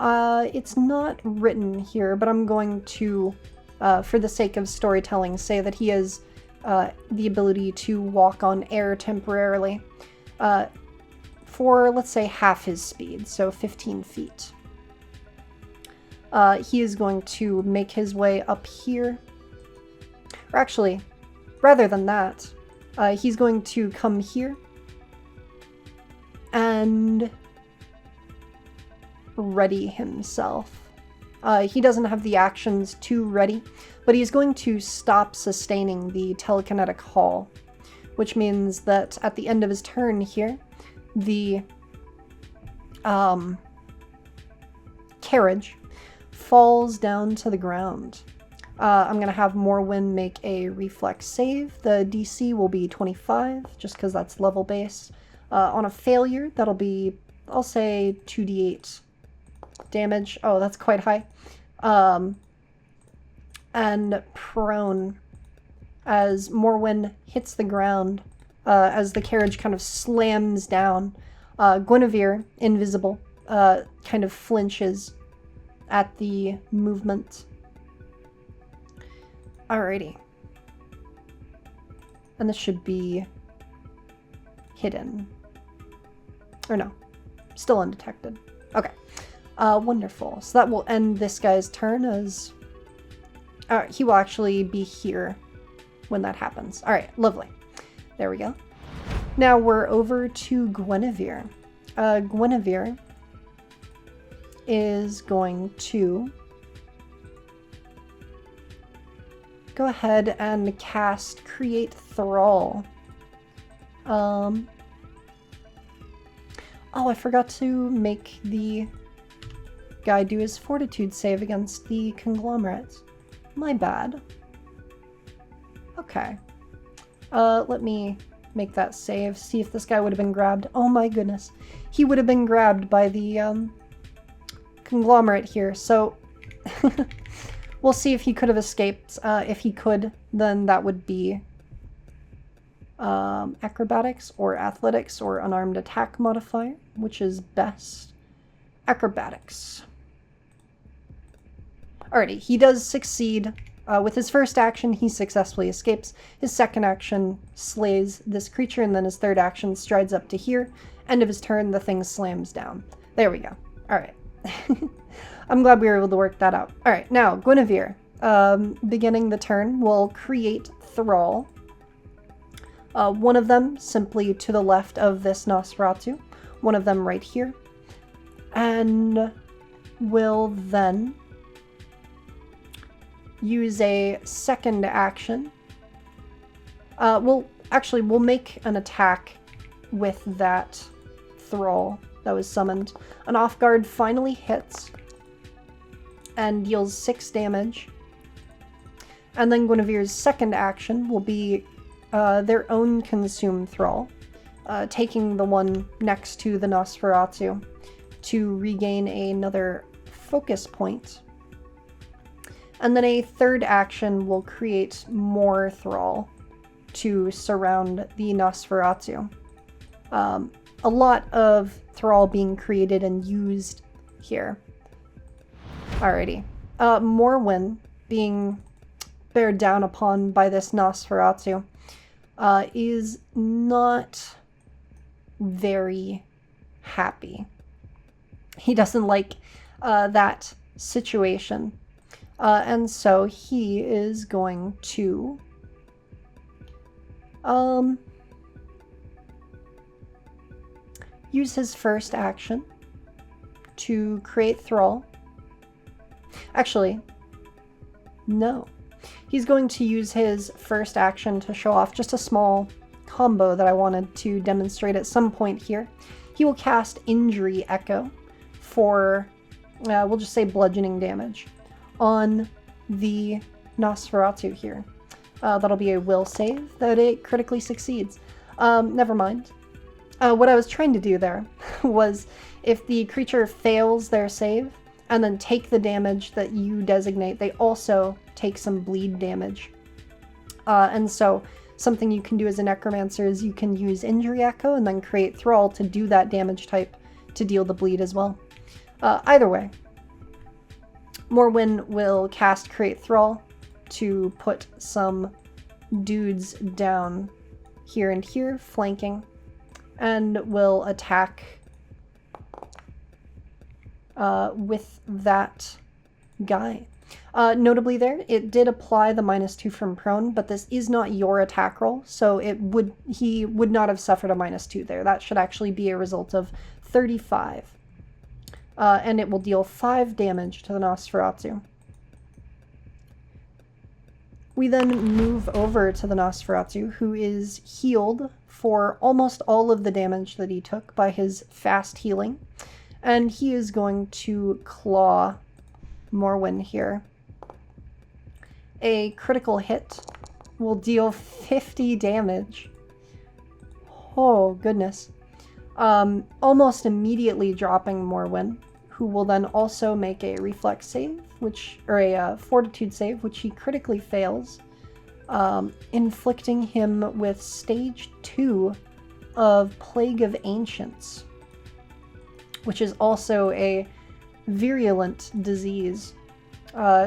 S1: it's not written here, but I'm going to, for the sake of storytelling, say that he has the ability to walk on air temporarily for, let's say, half his speed, so 15 feet. He is going to make his way up here. Or actually, rather than that, he's going to come here and ready himself. He doesn't have the actions to ready, but he's going to stop sustaining the telekinetic haul, which means that at the end of his turn here, the carriage falls down to the ground. I'm going to have Morwen make a reflex save. The DC will be 25, just because that's level based. On a failure, that'll be, I'll say, 2d8 damage. Oh, that's quite high. And prone, as Morwen hits the ground, as the carriage kind of slams down. Guinevere, invisible, kind of flinches at the movement. Alrighty. And this should be hidden. Or no, still undetected. Okay. Wonderful. So that will end this guy's turn, as he will actually be here when that happens. Alright, lovely. There we go. Now we're over to Guinevere. Guinevere is going to go ahead and cast Create Thrall. Oh, I forgot to make the guy do his fortitude save against the conglomerate. My bad. Okay. Let me make that save, see if this guy would have been grabbed. Oh my goodness. He would have been grabbed by the conglomerate here, so we'll see if he could have escaped. If he could, then that would be acrobatics or athletics or unarmed attack modifier, which is best. Acrobatics. Alrighty, he does succeed. With his first action, he successfully escapes. His second action slays this creature, and then his third action strides up to here. End of his turn, the thing slams down. There we go. Alright. I'm glad we were able to work that out. Alright, now, Guinevere. Beginning the turn, will create Thrall. One of them simply to the left of this Nosferatu. One of them right here. And will then use a second action. We'll make an attack with that Thrall that was summoned. An off guard finally hits and deals 6 damage. And then Guinevere's second action will be their own Consume Thrall, taking the one next to the Nosferatu to regain another focus point. And then a third action will create more Thrall to surround the Nosferatu. A lot of Thrall being created and used here. Alrighty. Morwen being bared down upon by this Nosferatu is not very happy. He doesn't like that situation. And so he is going to use his first action to create Thrall. Actually, no. He's going to use his first action to show off just a small combo that I wanted to demonstrate at some point here. He will cast Injury Echo for, we'll just say bludgeoning damage on the Nosferatu here. That'll be a will save that it critically succeeds. Never mind. What I was trying to do there was if the creature fails their save and then take the damage that you designate, they also take some bleed damage. And so something you can do as a Necromancer is you can use Injury Echo and then create Thrall to do that damage type to deal the bleed as well. Either way, Morwen will cast Create Thrall to put some dudes down here and here, flanking, and will attack with that guy. Notably there, it did apply the -2 from prone, but this is not your attack roll, so he would not have suffered a -2 there. That should actually be a result of 35. And it will deal 5 damage to the Nosferatu. We then move over to the Nosferatu, who is healed for almost all of the damage that he took by his fast healing. And he is going to claw Morwen here. A critical hit will deal 50 damage. Oh, goodness. Almost immediately dropping Morwen, who will then also make a reflex save, or a fortitude save, which he critically fails, inflicting him with stage 2 of Plague of Ancients, which is also a virulent disease.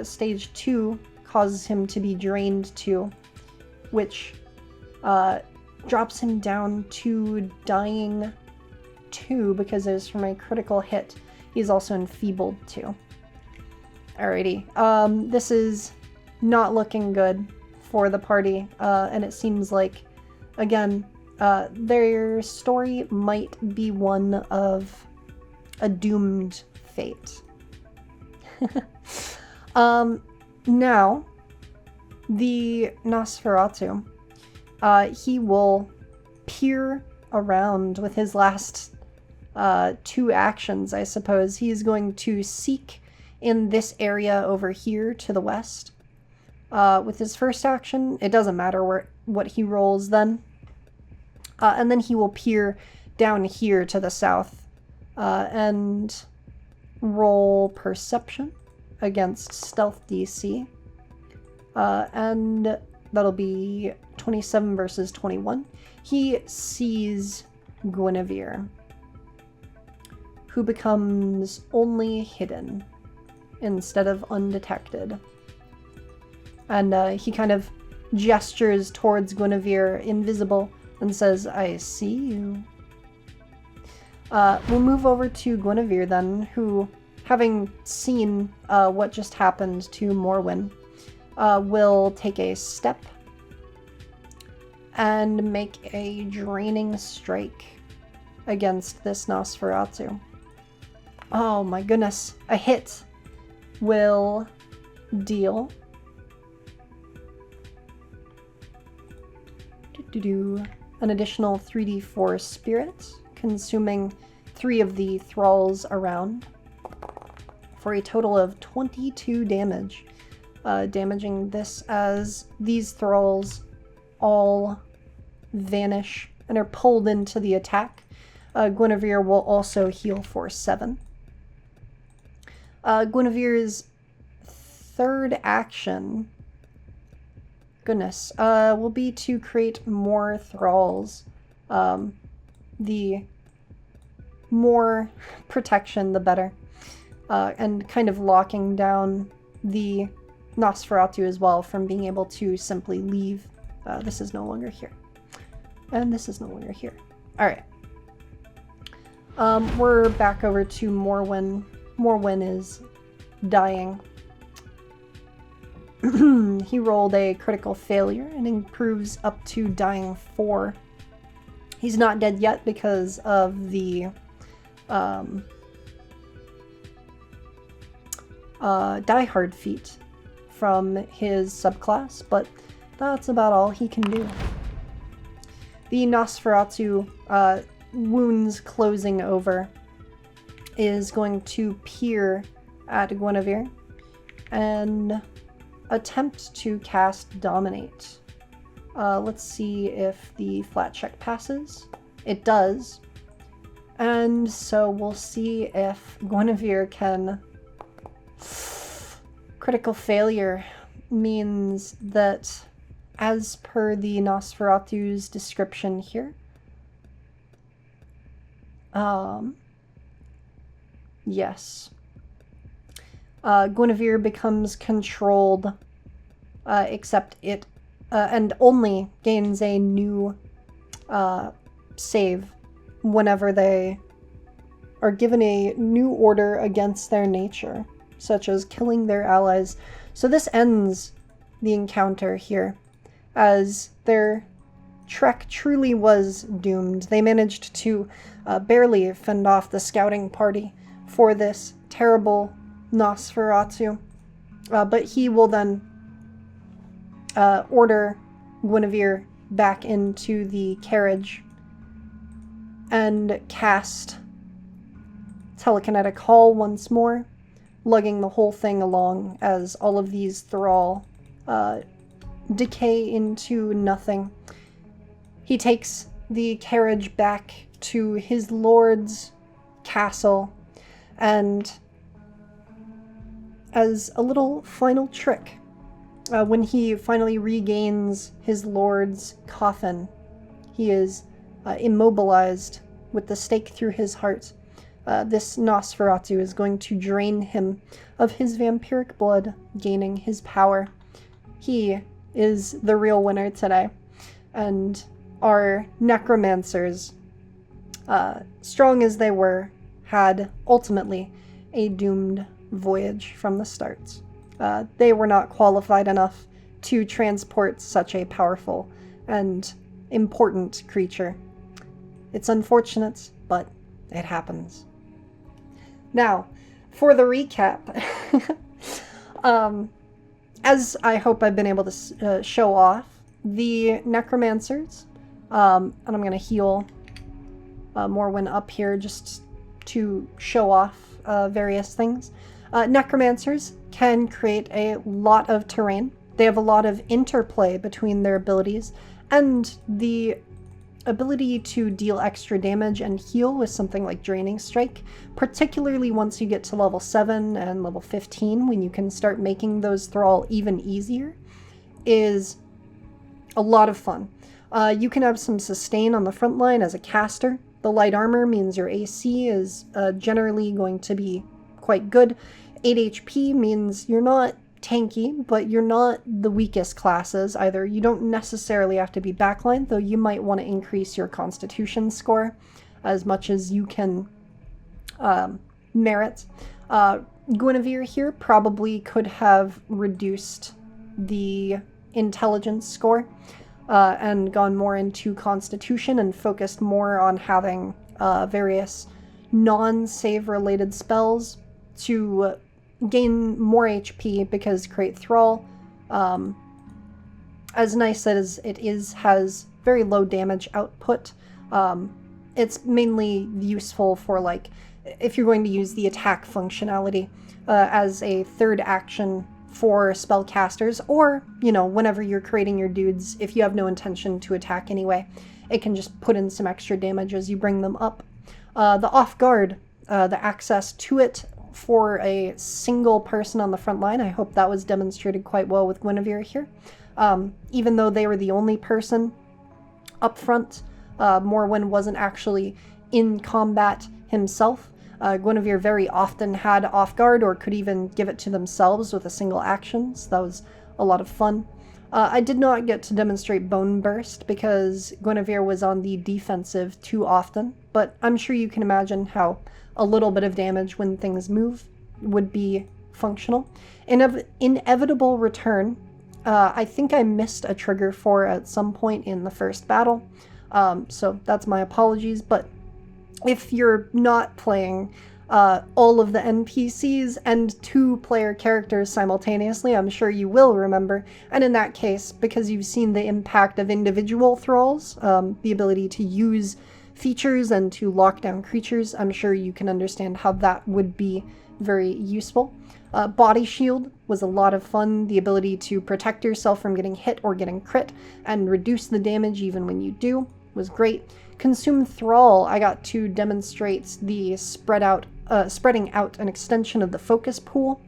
S1: Stage 2 causes him to be drained 2, which drops him down to dying 2 because it is from a critical hit. He's also enfeebled 2. Alrighty, this is not looking good for the party, and it seems like, again, their story might be one of a doomed fate. Now, the Nosferatu, he will peer around with his last 2 actions, I suppose. He is going to seek in this area over here to the west. With his first action, it doesn't matter what he rolls then. And then he will peer down here to the south and roll Perception against Stealth DC. And that'll be 27 versus 21. He sees Guinevere, who becomes only hidden instead of undetected. And he kind of gestures towards Guinevere, invisible, and says, I see you. We'll move over to Guinevere then, who, having seen what just happened to Morwen, will take a step and make a draining strike against this Nosferatu. Oh my goodness. A hit will deal an additional 3d4 spirit, consuming 3 of the thralls around, for a total of 22 damage, damaging this as these thralls all vanish and are pulled into the attack. Guinevere will also heal for 7. Guinevere's third action, goodness, will be to create more thralls. The more protection, the better. And kind of locking down the Nosferatu as well from being able to simply leave. This is no longer here. And this is no longer here. Alright. We're back over to Morwen. Morwen is dying. He rolled a critical failure and improves up to dying 4. He's not dead yet because of the Die Hard feat from his subclass, but that's about all he can do. The Nosferatu wounds closing over is going to peer at Guinevere and attempt to cast Dominate. Let's see if the flat check passes. It does. And so we'll see if Guinevere can... Critical failure means that, as per the Nosferatu's description here, yes. Guinevere becomes controlled, except it, and only gains a new save whenever they are given a new order against their nature, such as killing their allies. So this ends the encounter here, as their trek truly was doomed. They managed to barely fend off the scouting party for this terrible Nosferatu, but he will then order Guinevere back into the carriage and cast Telekinetic Hall once more, lugging the whole thing along as all of these thrall decay into nothing. He takes the carriage back to his lord's castle, and as a little final trick, when he finally regains his lord's coffin, he is immobilized with the stake through his heart. This Nosferatu is going to drain him of his vampiric blood, gaining his power. He is the real winner today, and our necromancers, strong as they were, had ultimately a doomed voyage from the start. They were not qualified enough to transport such a powerful and important creature. It's unfortunate, but it happens. Now, for the recap, as I hope I've been able to show off, the necromancers, and I'm going to heal Morwen up here just to show off various things. Necromancers can create a lot of terrain. They have a lot of interplay between their abilities, and the ability to deal extra damage and heal with something like Draining Strike, particularly once you get to level 7 and level 15, when you can start making those thrall even easier, is A lot of fun. You can have some sustain on the front line as a caster. The light armor means your AC is generally going to be quite good. 8 HP means you're not tanky, but you're not the weakest classes either. You don't necessarily have to be backline, though you might want to increase your constitution score as much as you can merit. Guinevere here probably could have reduced the intelligence score and gone more into constitution and focused more on having various non-save related spells to gain more HP, because Create Thrall, as nice as it is, has very low damage output. It's mainly useful for, like, if you're going to use the attack functionality as a third action for spellcasters, or, you know, whenever you're creating your dudes, if you have no intention to attack anyway, it can just put in some extra damage as you bring them up. The off guard, the access to it for a single person on the front line, I hope that was demonstrated quite well with Guinevere here. Even though they were the only person up front, Morwen wasn't actually in combat himself. Guinevere very often had off guard, or could even give it to themselves with a single action, so that was a lot of fun. I did not get to demonstrate Bone Burst because Guinevere was on the defensive too often, but I'm sure you can imagine how a little bit of damage when things move would be functional. Inevitable Return, I think I missed a trigger for at some point in the first battle, so that's my apologies, but if you're not playing all of the NPCs and 2-player characters simultaneously, I'm sure you will remember. And in that case, because you've seen the impact of individual thralls, the ability to use features and to lock down creatures, I'm sure you can understand how that would be very useful. Body Shield was a lot of fun. The ability to protect yourself from getting hit or getting crit and reduce the damage even when you do was great. Consume Thrall, I got to demonstrate the spreading out an extension of the focus pool.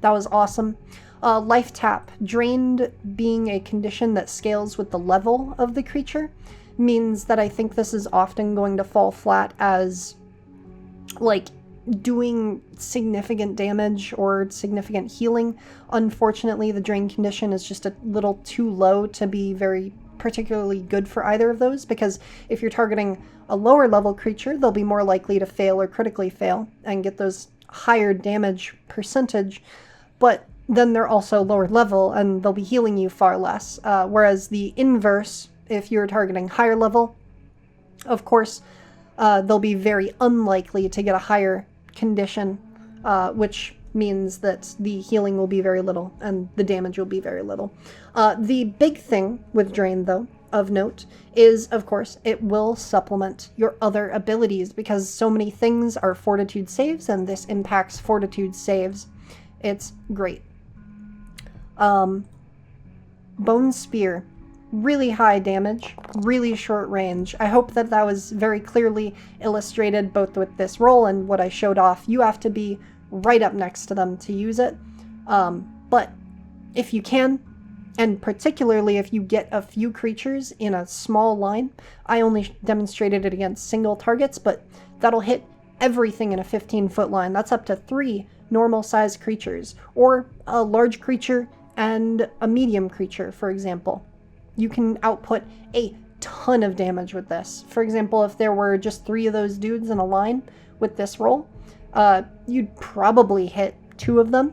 S1: That was awesome. Life Tap, drained being a condition that scales with the level of the creature, means that I think this is often going to fall flat as, like, doing significant damage or significant healing. Unfortunately, the drain condition is just a little too low to be very particularly good for either of those, because if you're targeting a lower level creature, they'll be more likely to fail or critically fail and get those higher damage percentage, but then they're also lower level and they'll be healing you far less. Whereas the inverse, if you're targeting higher level, of course, they'll be very unlikely to get a higher condition, which means that the healing will be very little and the damage will be very little. The big thing with Drain, though, of note, is, of course, it will supplement your other abilities, because so many things are fortitude saves, and this impacts fortitude saves. It's great. Bone Spear. Really high damage, really short range. I hope that that was very clearly illustrated both with this roll and what I showed off. You have to be right up next to them to use it. But if you can, and particularly if you get a few creatures in a small line, I only demonstrated it against single targets, but that'll hit everything in a 15-foot line. That's up to 3 normal-sized creatures, or a large creature and a medium creature, for example. You can output a ton of damage with this. For example, if there were just 3 of those dudes in a line with this roll, you'd probably hit 2 of them,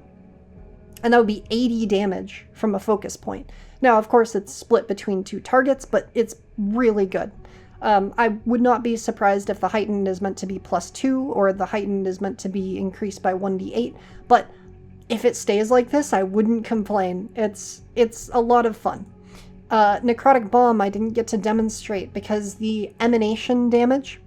S1: and that would be 80 damage from a focus point. Now, of course, it's split between 2 targets, but it's really good. I would not be surprised if the heightened is meant to be +2, or the heightened is meant to be increased by 1d8, but if it stays like this, I wouldn't complain. It's a lot of fun. Necrotic Bomb I didn't get to demonstrate because the emanation damage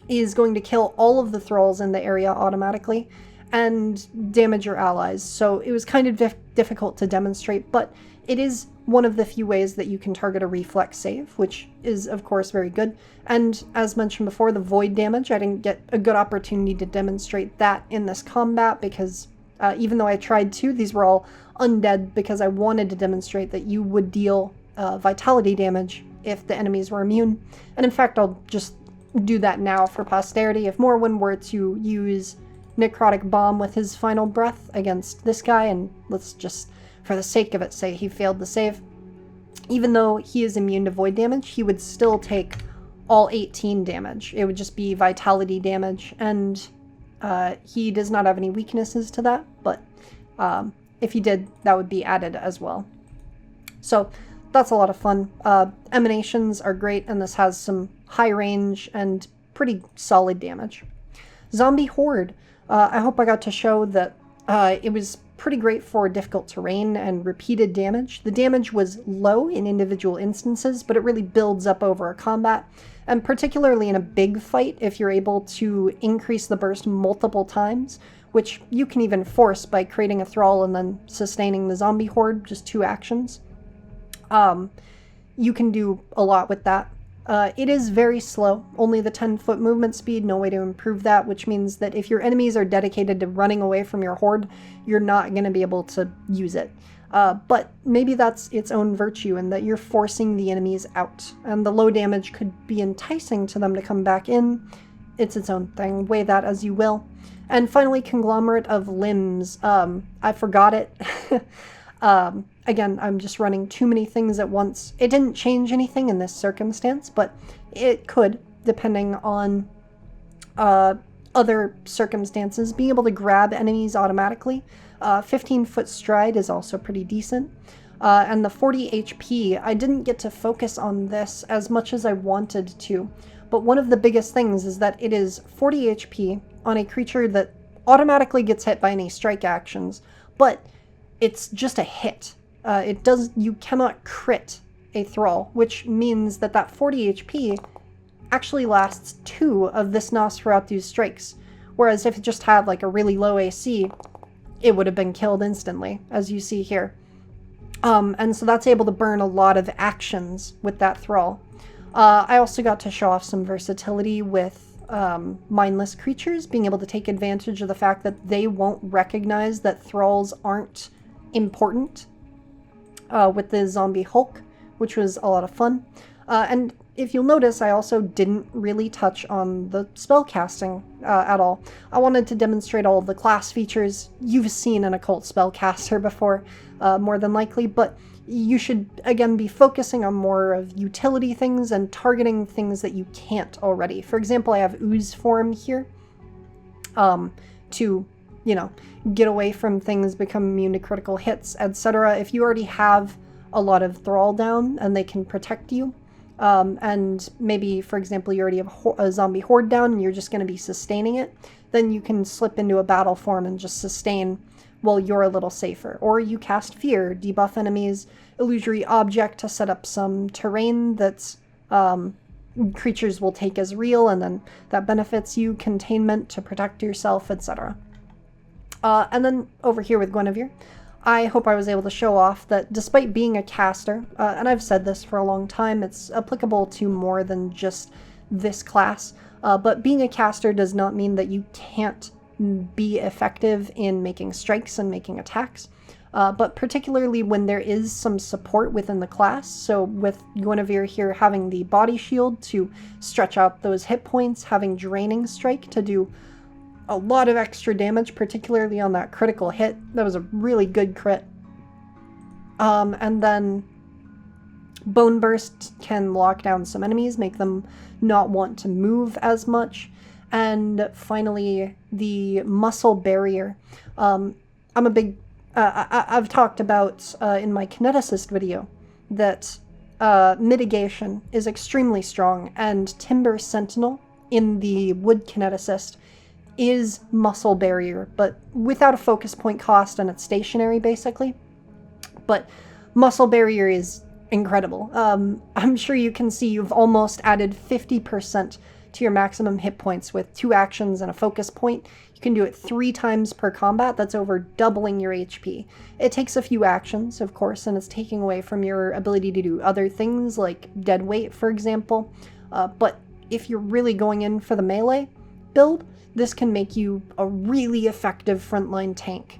S1: is going to kill all of the thralls in the area automatically and damage your allies, so it was kind of difficult to demonstrate, but it is one of the few ways that you can target a reflex save, which is of course very good. And as mentioned before, the void damage, I didn't get a good opportunity to demonstrate that in this combat because even though I tried to, these were all undead, because I wanted to demonstrate that you would deal vitality damage if the enemies were immune. And in fact, I'll just do that now for posterity. If Morwen were to use Necrotic Bomb with his final breath against this guy, and let's just, for the sake of it, say he failed the save, even though he is immune to void damage, he would still take all 18 damage. It would just be vitality damage, and he does not have any weaknesses to that, but if he did, that would be added as well. So that's a lot of fun. Emanations are great, and this has some high range and pretty solid damage. Zombie Horde. I hope I got to show that it was pretty great for difficult terrain and repeated damage. The damage was low in individual instances, but it really builds up over a combat, and particularly in a big fight, if you're able to increase the burst multiple times, which you can even force by creating a thrall and then sustaining the zombie horde, just 2 actions. You can do a lot with that. It is very slow, only the 10-foot movement speed, no way to improve that, which means that if your enemies are dedicated to running away from your horde, you're not going to be able to use it. But maybe that's its own virtue, in that you're forcing the enemies out, and the low damage could be enticing to them to come back in. It's its own thing, weigh that as you will. And finally, Conglomerate of Limbs. I forgot it. Again, I'm just running too many things at once. It didn't change anything in this circumstance, but it could, depending on other circumstances. Being able to grab enemies automatically. 15-foot stride is also pretty decent. And the 40 HP, I didn't get to focus on this as much as I wanted to. But one of the biggest things is that it is 40 HP on a creature that automatically gets hit by any strike actions, but it's just a hit. You cannot crit a thrall, which means that that 40 HP actually lasts 2 of this Nosferatu's strikes, whereas if it just had like a really low AC, it would have been killed instantly, as you see here. And so that's able to burn a lot of actions with that thrall. I also got to show off some versatility with mindless creatures, being able to take advantage of the fact that they won't recognize that thralls aren't important, with the zombie Hulk, which was a lot of fun. And if you'll notice, I also didn't really touch on the spell casting at all. I wanted to demonstrate all of the class features. You've seen an occult spellcaster before, more than likely, but you should, again, be focusing on more of utility things and targeting things that you can't already. For example, I have Ooze Form here to, get away from things, become immune to critical hits, etc. If you already have a lot of Thrall down and they can protect you, and maybe, for example, you already have a zombie horde down and you're just going to be sustaining it, then you can slip into a battle form and just sustain while you're a little safer. Or you cast Fear, debuff enemies, illusory object to set up some terrain that's creatures will take as real, and then that benefits you, containment to protect yourself, etc. And then over here with Guinevere, I hope I was able to show off that despite being a caster, and I've said this for a long time, it's applicable to more than just this class, but being a caster does not mean that you can't be effective in making strikes and making attacks, but particularly when there is some support within the class. So with Guinevere here having the body shield to stretch out those hit points, having draining strike to do a lot of extra damage, particularly on that critical hit. That was a really good crit. And then Bone Burst can lock down some enemies, make them not want to move as much. And finally, the Muscle Barrier. I'm a big... I've talked about in my Kineticist video that mitigation is extremely strong, and Timber Sentinel in the Wood Kineticist is Muscle Barrier, but without a focus point cost, and it's stationary basically. But Muscle Barrier is incredible. I'm sure you can see you've almost added 50% to your maximum hit points with 2 actions and a focus point. You can do it 3 times per combat. That's over doubling your HP. It takes a few actions, of course, and it's taking away from your ability to do other things like dead weight, for example. But if you're really going in for the melee build, this can make you a really effective frontline tank.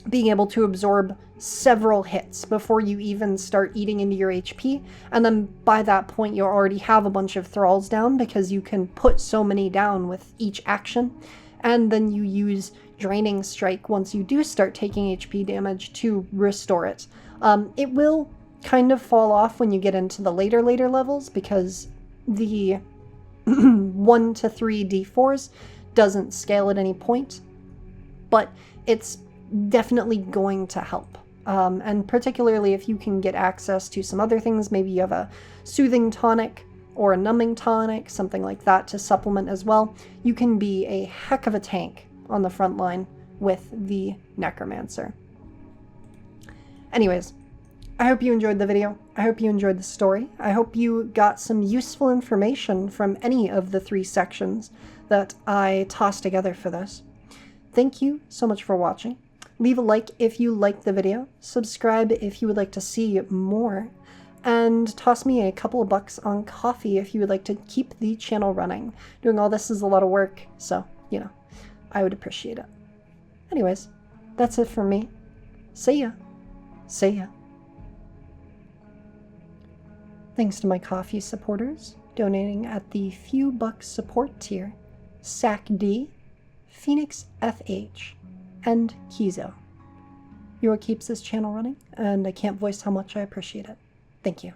S1: being able to absorb several hits before you even start eating into your HP. And then by that point, you already have a bunch of thralls down because you can put so many down with each action. And then you use Draining Strike once you do start taking HP damage to restore it. It will kind of fall off when you get into the later levels because the 1 to 3 D4s doesn't scale at any point, but it's definitely going to help. And particularly if you can get access to some other things, maybe you have a soothing tonic or a numbing tonic, something like that to supplement as well, you can be a heck of a tank on the front line with the Necromancer. Anyways, I hope you enjoyed the video. I hope you enjoyed the story. I hope you got some useful information from any of the 3 sections that I tossed together for this. Thank you so much for watching. Leave a like if you liked the video, subscribe if you would like to see more, and toss me a couple of bucks on coffee if you would like to keep the channel running. Doing all this is a lot of work, so, you know, I would appreciate it. Anyways, that's it from me. See ya. See ya. Thanks to my coffee supporters, donating at the few bucks support tier, Sac D, Phoenix FH, and Kizo. You're what keeps this channel running, and I can't voice how much I appreciate it. Thank you.